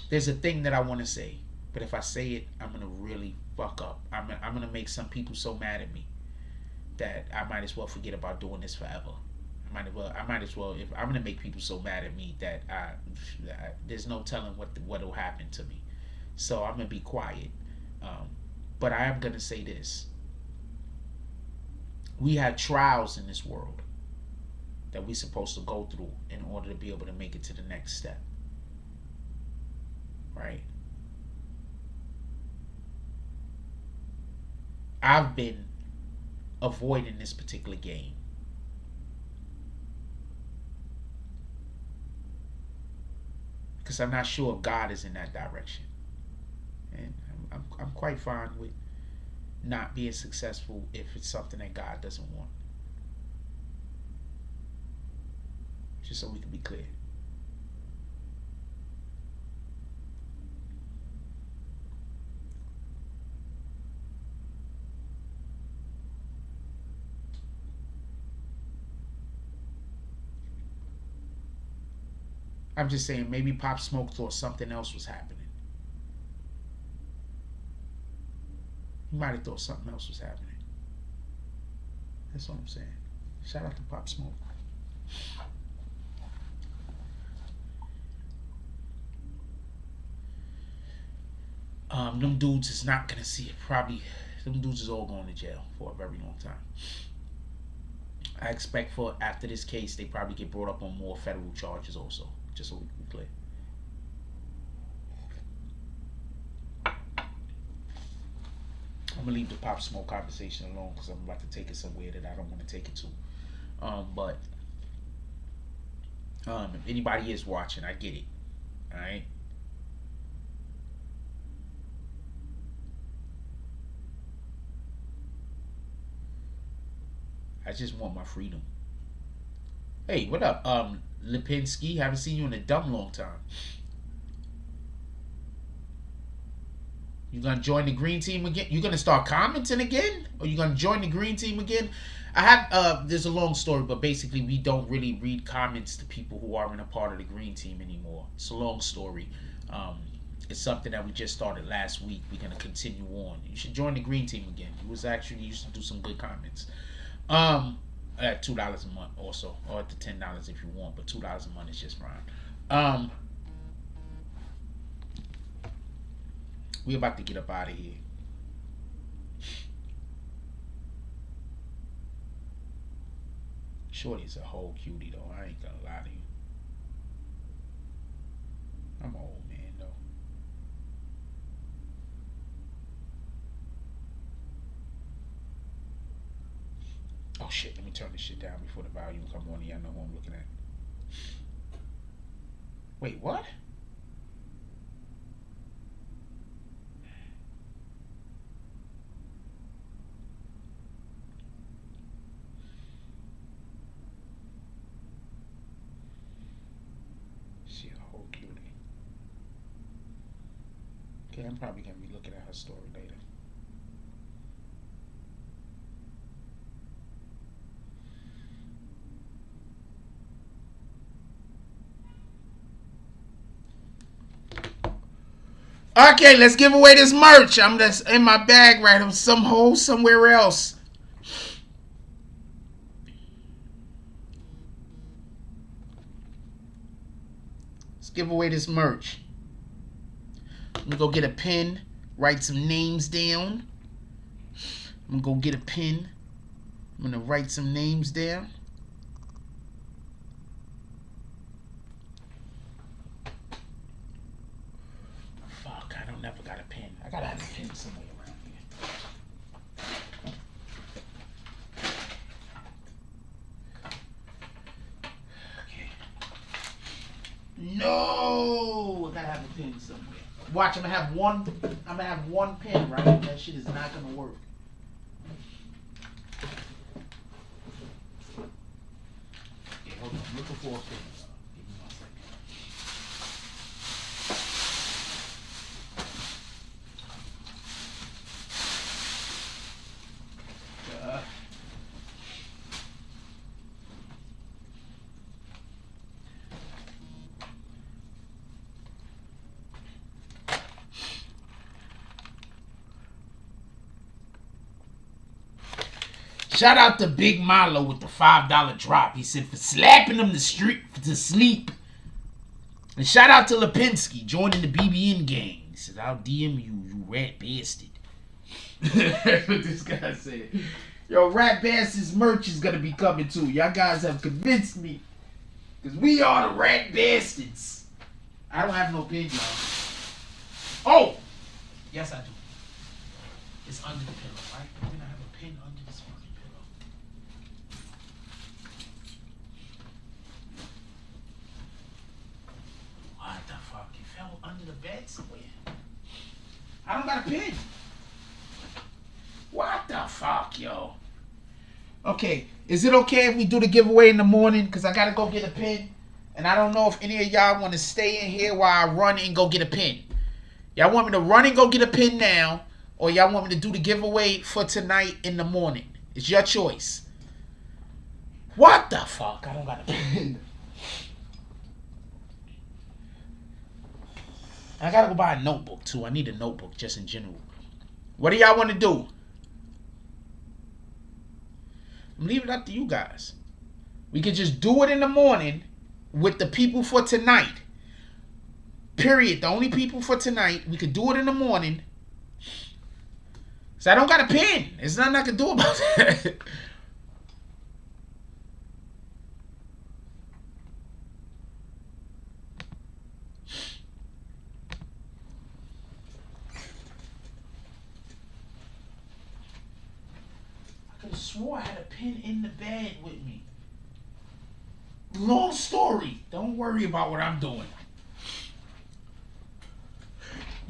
Speaker 2: there's a thing that I want to say, but if I say it, I'm going to really fuck up. I'm going to make some people so mad at me that I might as well forget about doing this forever. I might as well, if I'm going to make people so mad at me that there's no telling what will happen to me. So I'm going to be quiet. But I am going to say this. We have trials in this world that we're supposed to go through in order to be able to make it to the next step. Right? I've been avoiding this particular game. Because I'm not sure if God is in that direction. And I'm quite fine with not being successful if it's something that God doesn't want. Just so we can be clear. I'm just saying, maybe Pop Smoke thought something else was happening. He might have thought something else was happening. That's what I'm saying. Shout out to Pop Smoke. Them dudes is not gonna see it. Probably, them dudes is all going to jail for a very long time. I expect for after this case, they probably get brought up on more federal charges also. Just so we can be clear. I'm gonna leave the Pop Smoke conversation alone because I'm about to take it somewhere that I don't want to take it to. But if anybody is watching, I get it. All right. I just want my freedom. Hey, what up, Lipinski? Haven't seen you in a dumb long time. You gonna join the green team again? You gonna start commenting again, or you gonna join the green team again? I have there's a long story, but basically we don't really read comments to people who aren't a part of the green team anymore. It's a long story. It's something that we just started last week. We're gonna continue on. You should join the green team again. You used to do some good comments. At $2 a month also, or at the $10 if you want, but $2 a month is just fine. We about to get up out of here. Shorty's a whole cutie though. I ain't gonna lie to you. I'm an old man though. Oh shit, let me turn this shit down before the volume come on. Y'all know who I'm looking at. Wait, what? She a whole cutie. Okay, I'm probably gonna be looking at her story later. Okay, let's give away this merch. I'm just in my bag right of some hole somewhere else. Let's give away this merch. I'm gonna go get a pen, write some names down. I'm gonna go get a pen. I'm gonna write some names down. Never got a pen. I gotta have a pen somewhere around here. Okay. No, I gotta have a pen somewhere. Watch, I'm gonna have one pen, right? That shit is not gonna work. Okay, hold on. I'm looking for a pen. Give me 1 second. Shout out to Big Milo with the $5 drop. He said for slapping him to sleep. And shout out to Lipinski joining the BBN gang. He says, I'll DM you, you rat bastard. That's what this guy said. Yo, Rat Bastard's merch is gonna be coming too. Y'all guys have convinced me. Because we are the Rat Bastards. I don't have no pen, y'all. Oh! Yes, I do. It's under the pillow, right? I'm gonna have a pen under this fucking pillow. What the fuck? It fell under the bed somewhere. I don't got a pen. What the fuck, yo? Okay, is it okay if we do the giveaway in the morning? Because I gotta go get a pen. And I don't know if any of y'all want to stay in here while I run and go get a pen. Y'all want me to run and go get a pen now? Or y'all want me to do the giveaway for tonight in the morning? It's your choice. What the fuck? I don't got a pen. I gotta go buy a notebook too. I need a notebook just in general. What do y'all want to do? I'm leaving it up to you guys. We could just do it in the morning with the people for tonight. Period. The only people for tonight. We could do it in the morning. So I don't got a pen. There's nothing I can do about that. I could have swore I had a pen in the bed with me. Long story. Don't worry about what I'm doing.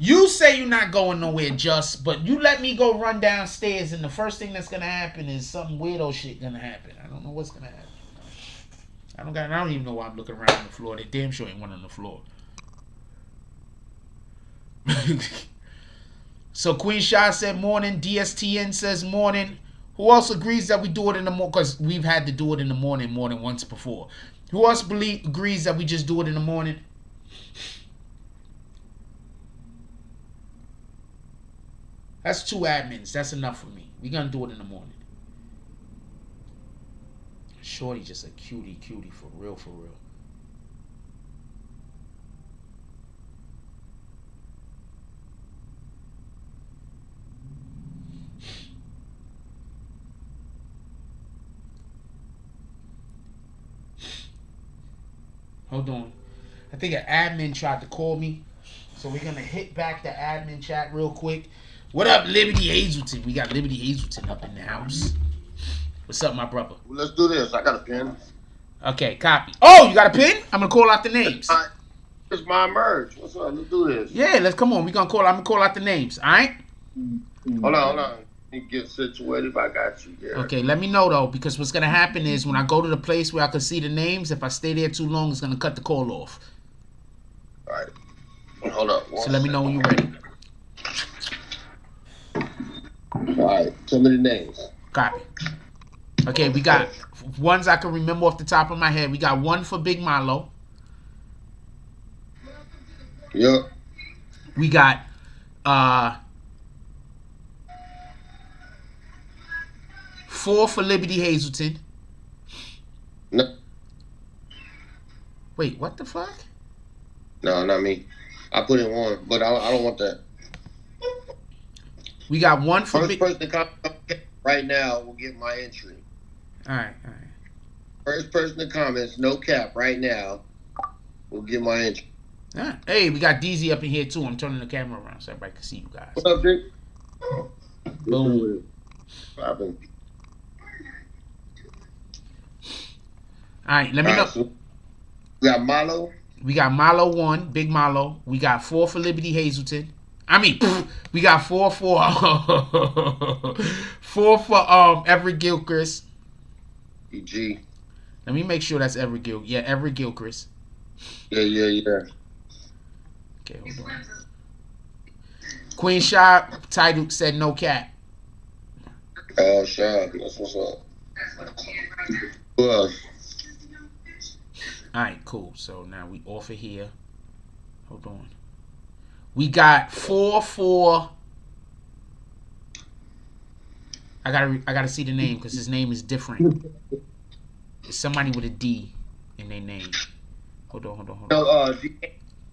Speaker 2: You say you're not going nowhere, Just, but you let me go run downstairs, and the first thing that's gonna happen is some weirdo shit gonna happen. I don't know what's gonna happen. I don't even know why I'm looking around on the floor. They damn sure ain't one on the floor. So Queen Shah said morning. DSTN says morning. Who else agrees that we do it in the morning? Because we've had to do it in the morning more than once before. Who else agrees that we just do it in the morning? That's 2 admins. That's enough for me. We're going to do it in the morning. Shorty just a cutie for real, for real. Hold on. I think an admin tried to call me. So we're going to hit back the admin chat real quick. What up, Liberty Hazelton? We got Liberty Hazelton up in the house. What's up, my brother?
Speaker 4: Well, let's do this. I got a pen.
Speaker 2: Okay, copy. Oh, you got a pen? I'm going to call out the names.
Speaker 4: It's my merge. What's up? Let's do this.
Speaker 2: Yeah, let's come on. I'm going to call out the names, all right?
Speaker 4: Hold on. Let me get situated. I got you. Yeah.
Speaker 2: Okay, let me know, though, because what's going to happen is when I go to the place where I can see the names, if I stay there too long, it's going to cut the call off.
Speaker 4: All right. Hold up.
Speaker 2: So let me know when you're ready.
Speaker 4: All right. Tell me the names.
Speaker 2: Copy. Okay, we got ones I can remember off the top of my head. We got one for Big Malo.
Speaker 4: Yep.
Speaker 2: We got 4 for Liberty Hazelton.
Speaker 4: No.
Speaker 2: Wait, what the fuck?
Speaker 4: No, not me. I put in 1, but I don't want that.
Speaker 2: We got 1 for
Speaker 4: First person to come right now will get my entry.
Speaker 2: All right.
Speaker 4: First person to comment, no cap, right now, will get my entry.
Speaker 2: All right. Hey, we got DZ up in here too. I'm turning the camera around so everybody can see you guys.
Speaker 4: What's up, Dick?
Speaker 2: Boom. All right, let me know.
Speaker 4: So we got Malo.
Speaker 2: We got Malo 1, Big Malo. We got 4 for Liberty Hazelton. We got 4 for 4 for Everett Gilchrist.
Speaker 4: EG.
Speaker 2: Let me make sure that's Everett Gil. Yeah, Everett Gilchrist.
Speaker 4: Yeah.
Speaker 2: Okay, hold on. Queen Shot title said no cap.
Speaker 4: Oh, Shab. That's what's up. Who else?
Speaker 2: All right, cool. So now we off of here. Hold on. We got 4 for. I gotta see the name because his name is different. It's somebody with a D in their name. Hold on.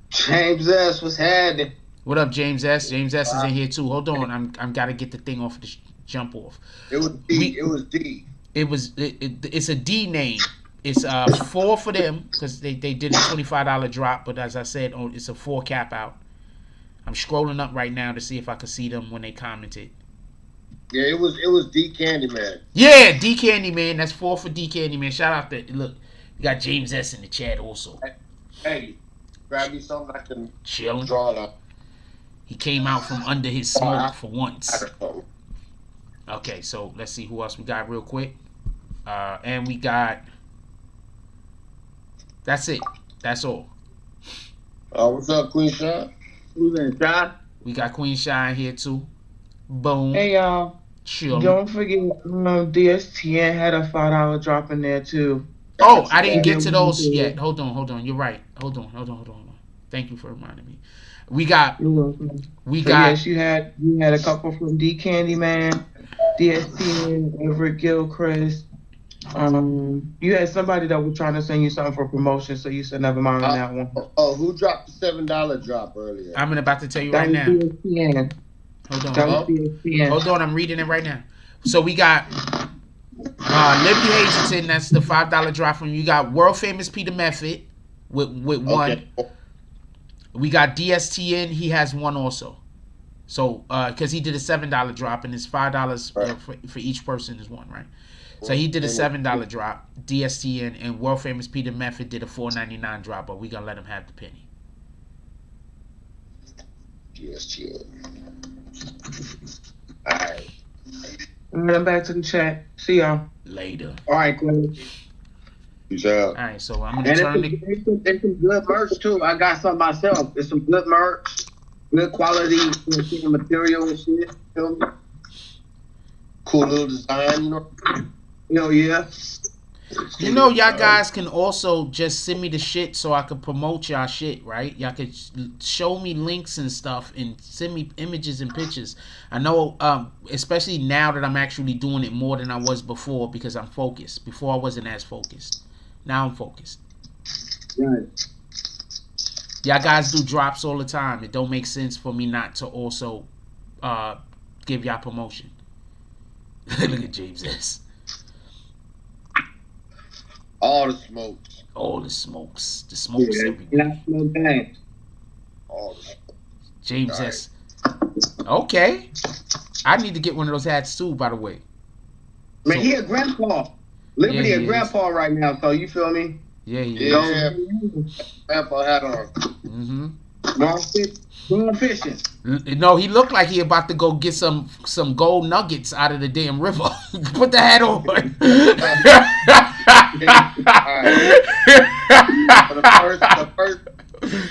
Speaker 5: James S. What's happening?
Speaker 2: What up, James S? James S is in here too. Hold on. I'm gotta get the thing off of the jump off.
Speaker 4: It was D.
Speaker 2: It's a D name. It's 4 for them because they did a $25 drop, but as I said, it's a 4 cap out. I'm scrolling up right now to see if I can see them when they commented.
Speaker 4: Yeah, it was D Candyman.
Speaker 2: Yeah, D Candyman. That's 4 for D Candyman. Shout out to look. We got James S in the chat also.
Speaker 4: Hey, grab me something I can
Speaker 2: Chilling.
Speaker 4: draw it up.
Speaker 2: He came out from under his smoke for once. Okay, so let's see who else we got real quick. And we got. That's it. That's all.
Speaker 4: What's up, Queen Shot?
Speaker 5: Who's in shot?
Speaker 2: We got Queen Shy here too. Boom.
Speaker 6: Hey y'all,
Speaker 2: Chill.
Speaker 6: don't forget DSTN had a $5 drop in there too.
Speaker 2: Oh, I didn't get to those yet. Hold on. You're right. Hold on. Thank you for reminding me.
Speaker 6: You're welcome. Yes, you had a couple from D Candyman, DSTN, Everett Gilchrist. You had somebody that was trying to send you something for promotion, so you said never mind on that one.
Speaker 4: Oh, who dropped the $7 drop earlier?
Speaker 2: I'm about to tell you right now.
Speaker 6: DSTN.
Speaker 2: Hold on. I'm reading it right now. So we got Liberty Hazelton. That's the $5 drop from you. Got world famous Peter Method with 1.
Speaker 4: Okay.
Speaker 2: We got DSTN. He has 1 also. So because he did a $7 drop and it's $5 for each person is 1, right? So he did a $7 drop. DSTN and world famous Peter Method did a $4.99 drop, but we gonna let him have the penny.
Speaker 4: DSTN. All right.
Speaker 6: I'm back to the chat. See y'all
Speaker 2: Later.
Speaker 5: All right, Queen.
Speaker 4: Peace out.
Speaker 2: All right, so I'm gonna
Speaker 5: And
Speaker 2: turn
Speaker 5: there's some good merch too. I got some myself. There's some good merch, good quality material and shit. Feel me?
Speaker 4: Cool little design, you know.
Speaker 5: Yeah.
Speaker 2: You know, y'all guys can also just send me the shit so I can promote y'all shit, right? Y'all could show me links and stuff and send me images and pictures. I know, especially now that I'm actually doing it more than I was before because I'm focused. Before I wasn't as focused. Now I'm focused.
Speaker 5: Right.
Speaker 2: Y'all guys do drops all the time. It don't make sense for me not to also give y'all promotion. Look at James S.
Speaker 4: All the smokes.
Speaker 2: All the smokes. The smokes everywhere.
Speaker 4: All the smokes.
Speaker 2: James
Speaker 4: All
Speaker 2: S. Okay. I need to get one of those hats too, by the way.
Speaker 5: Man, he a grandpa. Liberty
Speaker 2: Yeah,
Speaker 5: a
Speaker 2: he
Speaker 5: grandpa right now, so you feel me?
Speaker 2: Yeah,
Speaker 4: Yeah. Grandpa hat on.
Speaker 2: Mm-hmm.
Speaker 5: Going fishing.
Speaker 2: No, he looked like he about to go get some gold nuggets out of the damn river. Put the hat on.
Speaker 4: The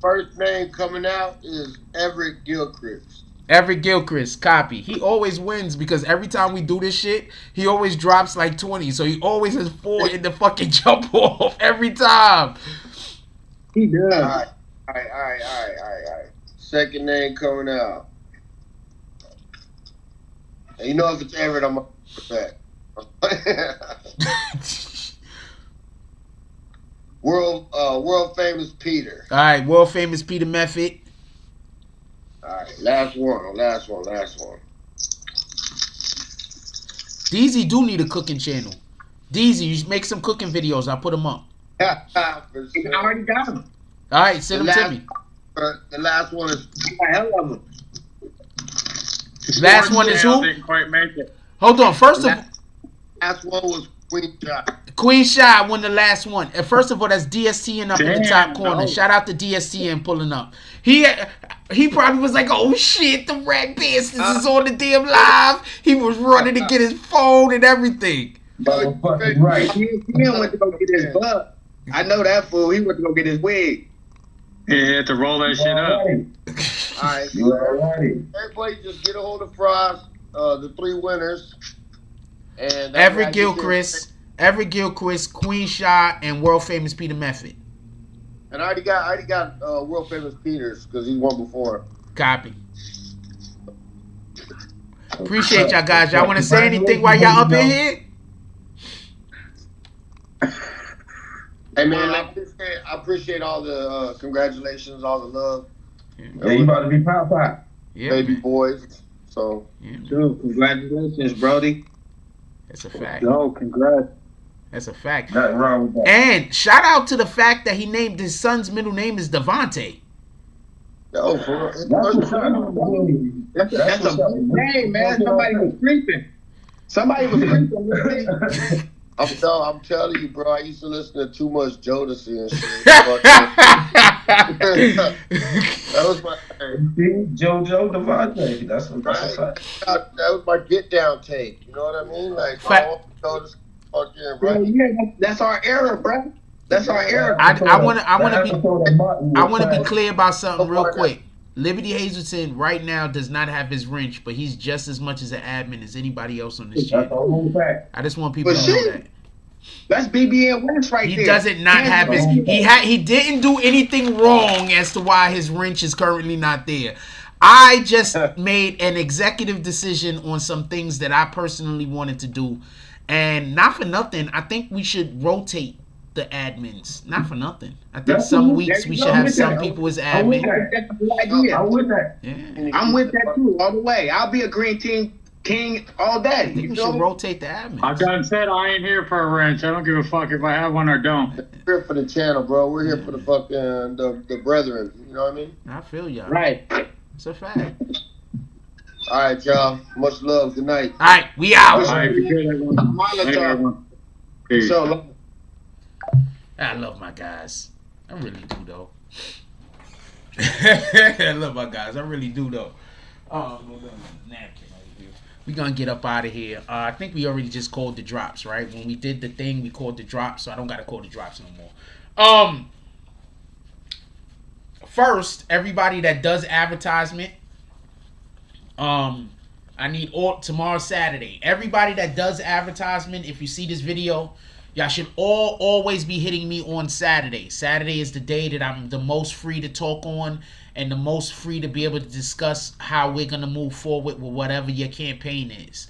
Speaker 4: first name coming out is Everett Gilchrist.
Speaker 2: Everett Gilchrist, copy. He always wins because every time we do this shit, he always drops like 20. So he always has 4 in the fucking jump off every time.
Speaker 5: He does.
Speaker 4: All right. Second name coming out. And you know if it's Everett, I'm gonna put that. World famous Peter.
Speaker 2: All right, world famous Peter Method.
Speaker 4: All right, last one.
Speaker 2: DZ do need a cooking channel. DZ, you should make some cooking videos. I'll put them up.
Speaker 5: I already got him.
Speaker 2: All right, send them to me.
Speaker 4: The last one is.
Speaker 5: Hell of him.
Speaker 2: Last one is who?
Speaker 7: Didn't quite make it.
Speaker 2: Hold on. First of all,
Speaker 4: Last one was Queen Shot.
Speaker 2: Queen Shy won the last one. And first of all, that's DSTN up in the top corner.
Speaker 7: no.
Speaker 2: Shout out to DSTN pulling up. He probably was like, oh shit, the Rat Business is on the damn live. He was running to get his phone and everything.
Speaker 5: Right. He went to go get his butt. I know that fool. He went to go get his wig.
Speaker 7: Yeah, he had to roll that shit up.
Speaker 4: All right, everybody just get a hold of Frost. The 3 winners. And
Speaker 2: Everett Gilchrist, Queen Shy, and world famous Peter Method.
Speaker 4: And I already got world famous Peters because he won before.
Speaker 2: Copy. Appreciate y'all guys. Y'all want to say anything while y'all up in here?
Speaker 4: Hey man, I appreciate all the congratulations, all the love.
Speaker 8: Yeah, you about to be pop.
Speaker 2: Yeah,
Speaker 4: baby
Speaker 2: man.
Speaker 4: boys. So
Speaker 5: Dude, congratulations, Brody.
Speaker 2: That's a fact.
Speaker 5: Yo, congrats.
Speaker 2: That's a fact.
Speaker 8: Nothing wrong with that.
Speaker 2: And shout out to the fact that he named his son's middle name is Devontae.
Speaker 4: yo, for
Speaker 5: That's a big name, man. Somebody was creeping.
Speaker 4: I'm telling you, bro. I used to listen to too much Jodeci and shit. That was my
Speaker 8: JoJo Devontae. That's a fact.
Speaker 4: that was my get down tape. You know what I mean? Like Jodeci, fucking
Speaker 5: Bro,
Speaker 4: right.
Speaker 5: yeah, that's our era, bro. That's our era.
Speaker 2: I want to be clear about something real quick. Liberty Hazelton right now does not have his wrench, but he's just as much as an admin as anybody else on this
Speaker 8: That's the
Speaker 2: channel.
Speaker 8: whole fact.
Speaker 2: I just want people
Speaker 5: But
Speaker 2: to know
Speaker 5: shit,
Speaker 2: that.
Speaker 5: That's BBN West right
Speaker 2: He
Speaker 5: there.
Speaker 2: doesn't not have his. He didn't do anything wrong as to why his wrench is currently not there. I just made an executive decision on some things that I personally wanted to do, and not for nothing. I think we should rotate the admins. Not for nothing. I think some weeks we should have some people as admin.
Speaker 5: That's a good idea.
Speaker 8: I'm with that.
Speaker 2: Yeah.
Speaker 5: I'm with that too, all the way. I'll be a green team king all day.
Speaker 2: I think
Speaker 5: You
Speaker 2: we
Speaker 5: feel
Speaker 2: should
Speaker 5: me?
Speaker 2: rotate the admins.
Speaker 7: I done said I ain't here for a wrench. I don't give a fuck if I have one or don't.
Speaker 4: We're here for the channel, bro. We're here for the fucking the brethren. You know what I mean?
Speaker 2: I feel y'all.
Speaker 5: Right.
Speaker 2: It's a fact.
Speaker 4: All right, y'all. Much love. Good night.
Speaker 2: All right, we out.
Speaker 7: All right, be good, everyone. Later, everyone. Peace.
Speaker 5: So,
Speaker 2: I love my guys. I really do, though. I love my guys. I really do, though. We're going to get up out of here. I think we already just called the drops, right? When we did the thing, we called the drops, so I don't got to call the drops no more. First, everybody that does advertisement, I need all tomorrow Saturday. Everybody that does advertisement, if you see this video, y'all should always be hitting me on Saturday. Saturday is the day that I'm the most free to talk on and the most free to be able to discuss how we're going to move forward with whatever your campaign is.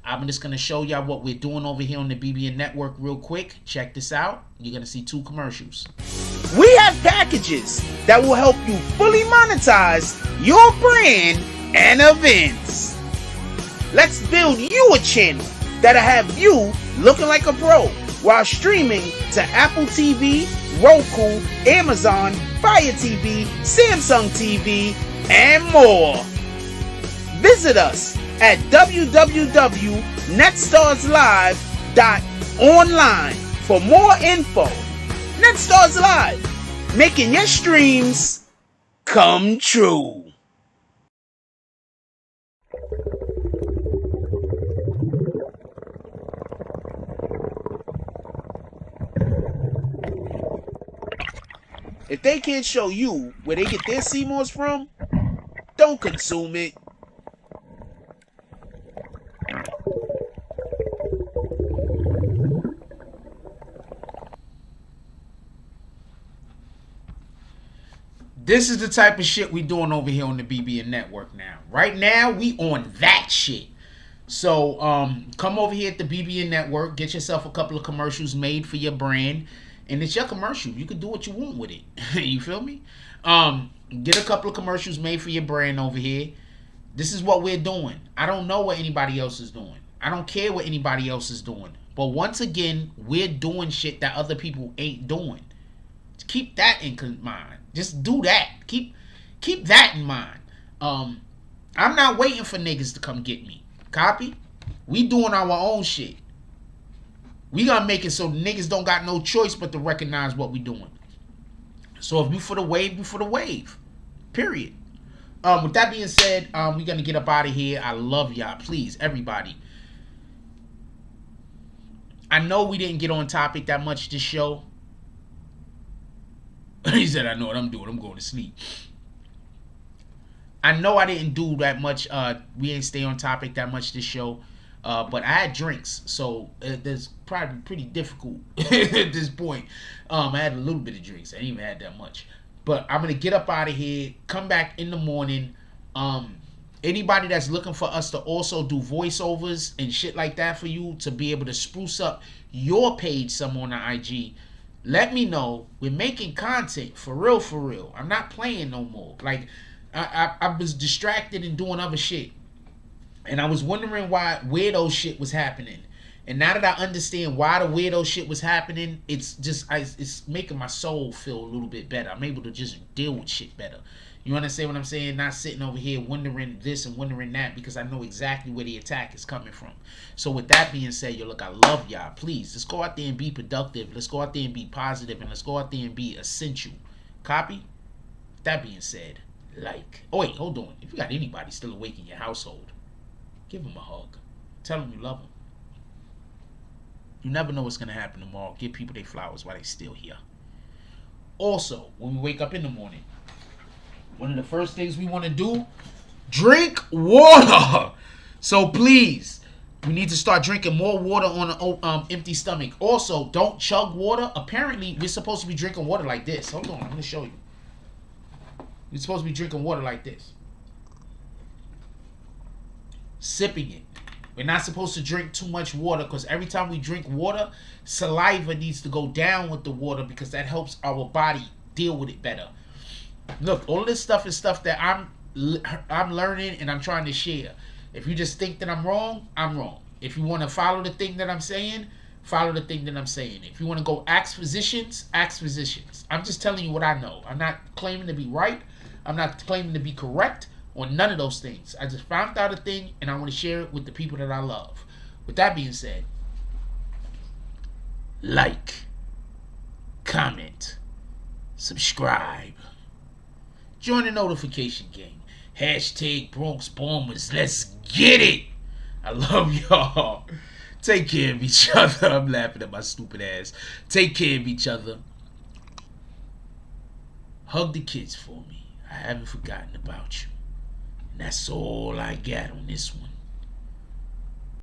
Speaker 2: I'm just going to show y'all what we're doing over here on the BBN Network real quick. Check this out. You're going to see 2 commercials.
Speaker 3: We have packages that will help you fully monetize your brand and events. Let's build you a channel that'll have you looking like a pro. while streaming to Apple TV, Roku, Amazon, Fire TV, Samsung TV, and more. Visit us at www.netstarslive.online for more info. NetStars Live, making your streams come true. If they can't show you where they get their CMOS from, don't consume it.
Speaker 2: This is the type of shit we doing over here on the BBN Network now. Right now, we on that shit. So, come over here at the BBN Network, get yourself a couple of commercials made for your brand, and it's your commercial. You can do what you want with it. You feel me? Get a couple of commercials made for your brand over here. This is what we're doing. I don't know what anybody else is doing. I don't care what anybody else is doing. But once again, we're doing shit that other people ain't doing. Keep that in mind. Just do that. Keep that in mind. I'm not waiting for niggas to come get me. Copy? We doing our own shit. We gonna make it so niggas don't got no choice but to recognize what we doing. So if you for the wave, you for the wave. Period. With that being said, we're gonna get up out of here. I love y'all. Please, everybody. I know we didn't get on topic that much this show. He said, I know what I'm doing. I'm going to sleep. I know I didn't do that much. We didn't stay on topic that much this show. But I had drinks. So it's probably pretty difficult at this point. I had a little bit of drinks. I didn't even have that much. But I'm going to get up out of here. Come back in the morning. Anybody that's looking for us to also do voiceovers and shit like that for you to be able to spruce up your page some on the IG, let me know. We're making content for real, for real. I'm not playing no more. Like, I was distracted and doing other shit. And I was wondering why weirdo shit was happening. And now that I understand why the weirdo shit was happening, it's making my soul feel a little bit better. I'm able to just deal with shit better. You understand what I'm saying? Not sitting over here wondering this and wondering that, because I know exactly where the attack is coming from. So with that being said, yo, look, I love y'all. Please, let's go out there and be productive. Let's go out there and be positive, and let's go out there and be essential. Copy? With that being said, like, oh wait, hold on. If you got anybody still awake in your household, give them a hug. Tell them you love them. You never know what's going to happen tomorrow. Give people their flowers while they're still here. Also, when we wake up in the morning, one of the first things we want to do, drink water. So please, we need to start drinking more water on an empty stomach. Also, don't chug water. Apparently, we're supposed to be drinking water like this. Hold on, I'm going to show you. We're supposed to be drinking water like this. Sipping it. We're not supposed to drink too much water, because every time we drink water, saliva needs to go down with the water, because that helps our body deal with it better. Look, all this stuff is stuff that I'm learning and I'm trying to share. If you just think that I'm wrong, I'm wrong. If you want to follow the thing that I'm saying, follow the thing that I'm saying. If you want to go ask physicians, ask physicians. I'm just telling you what I know. I'm not claiming to be right. I'm not claiming to be correct or none of those things. I just found out a thing and I want to share it with the people that I love. With that being said, like, comment, subscribe. Join the notification gang. Hashtag Bronx Bombers. Let's get it. I love y'all. Take care of each other. I'm laughing at my stupid ass. Take care of each other. Hug the kids for me. I haven't forgotten about you. And that's all I got on this one.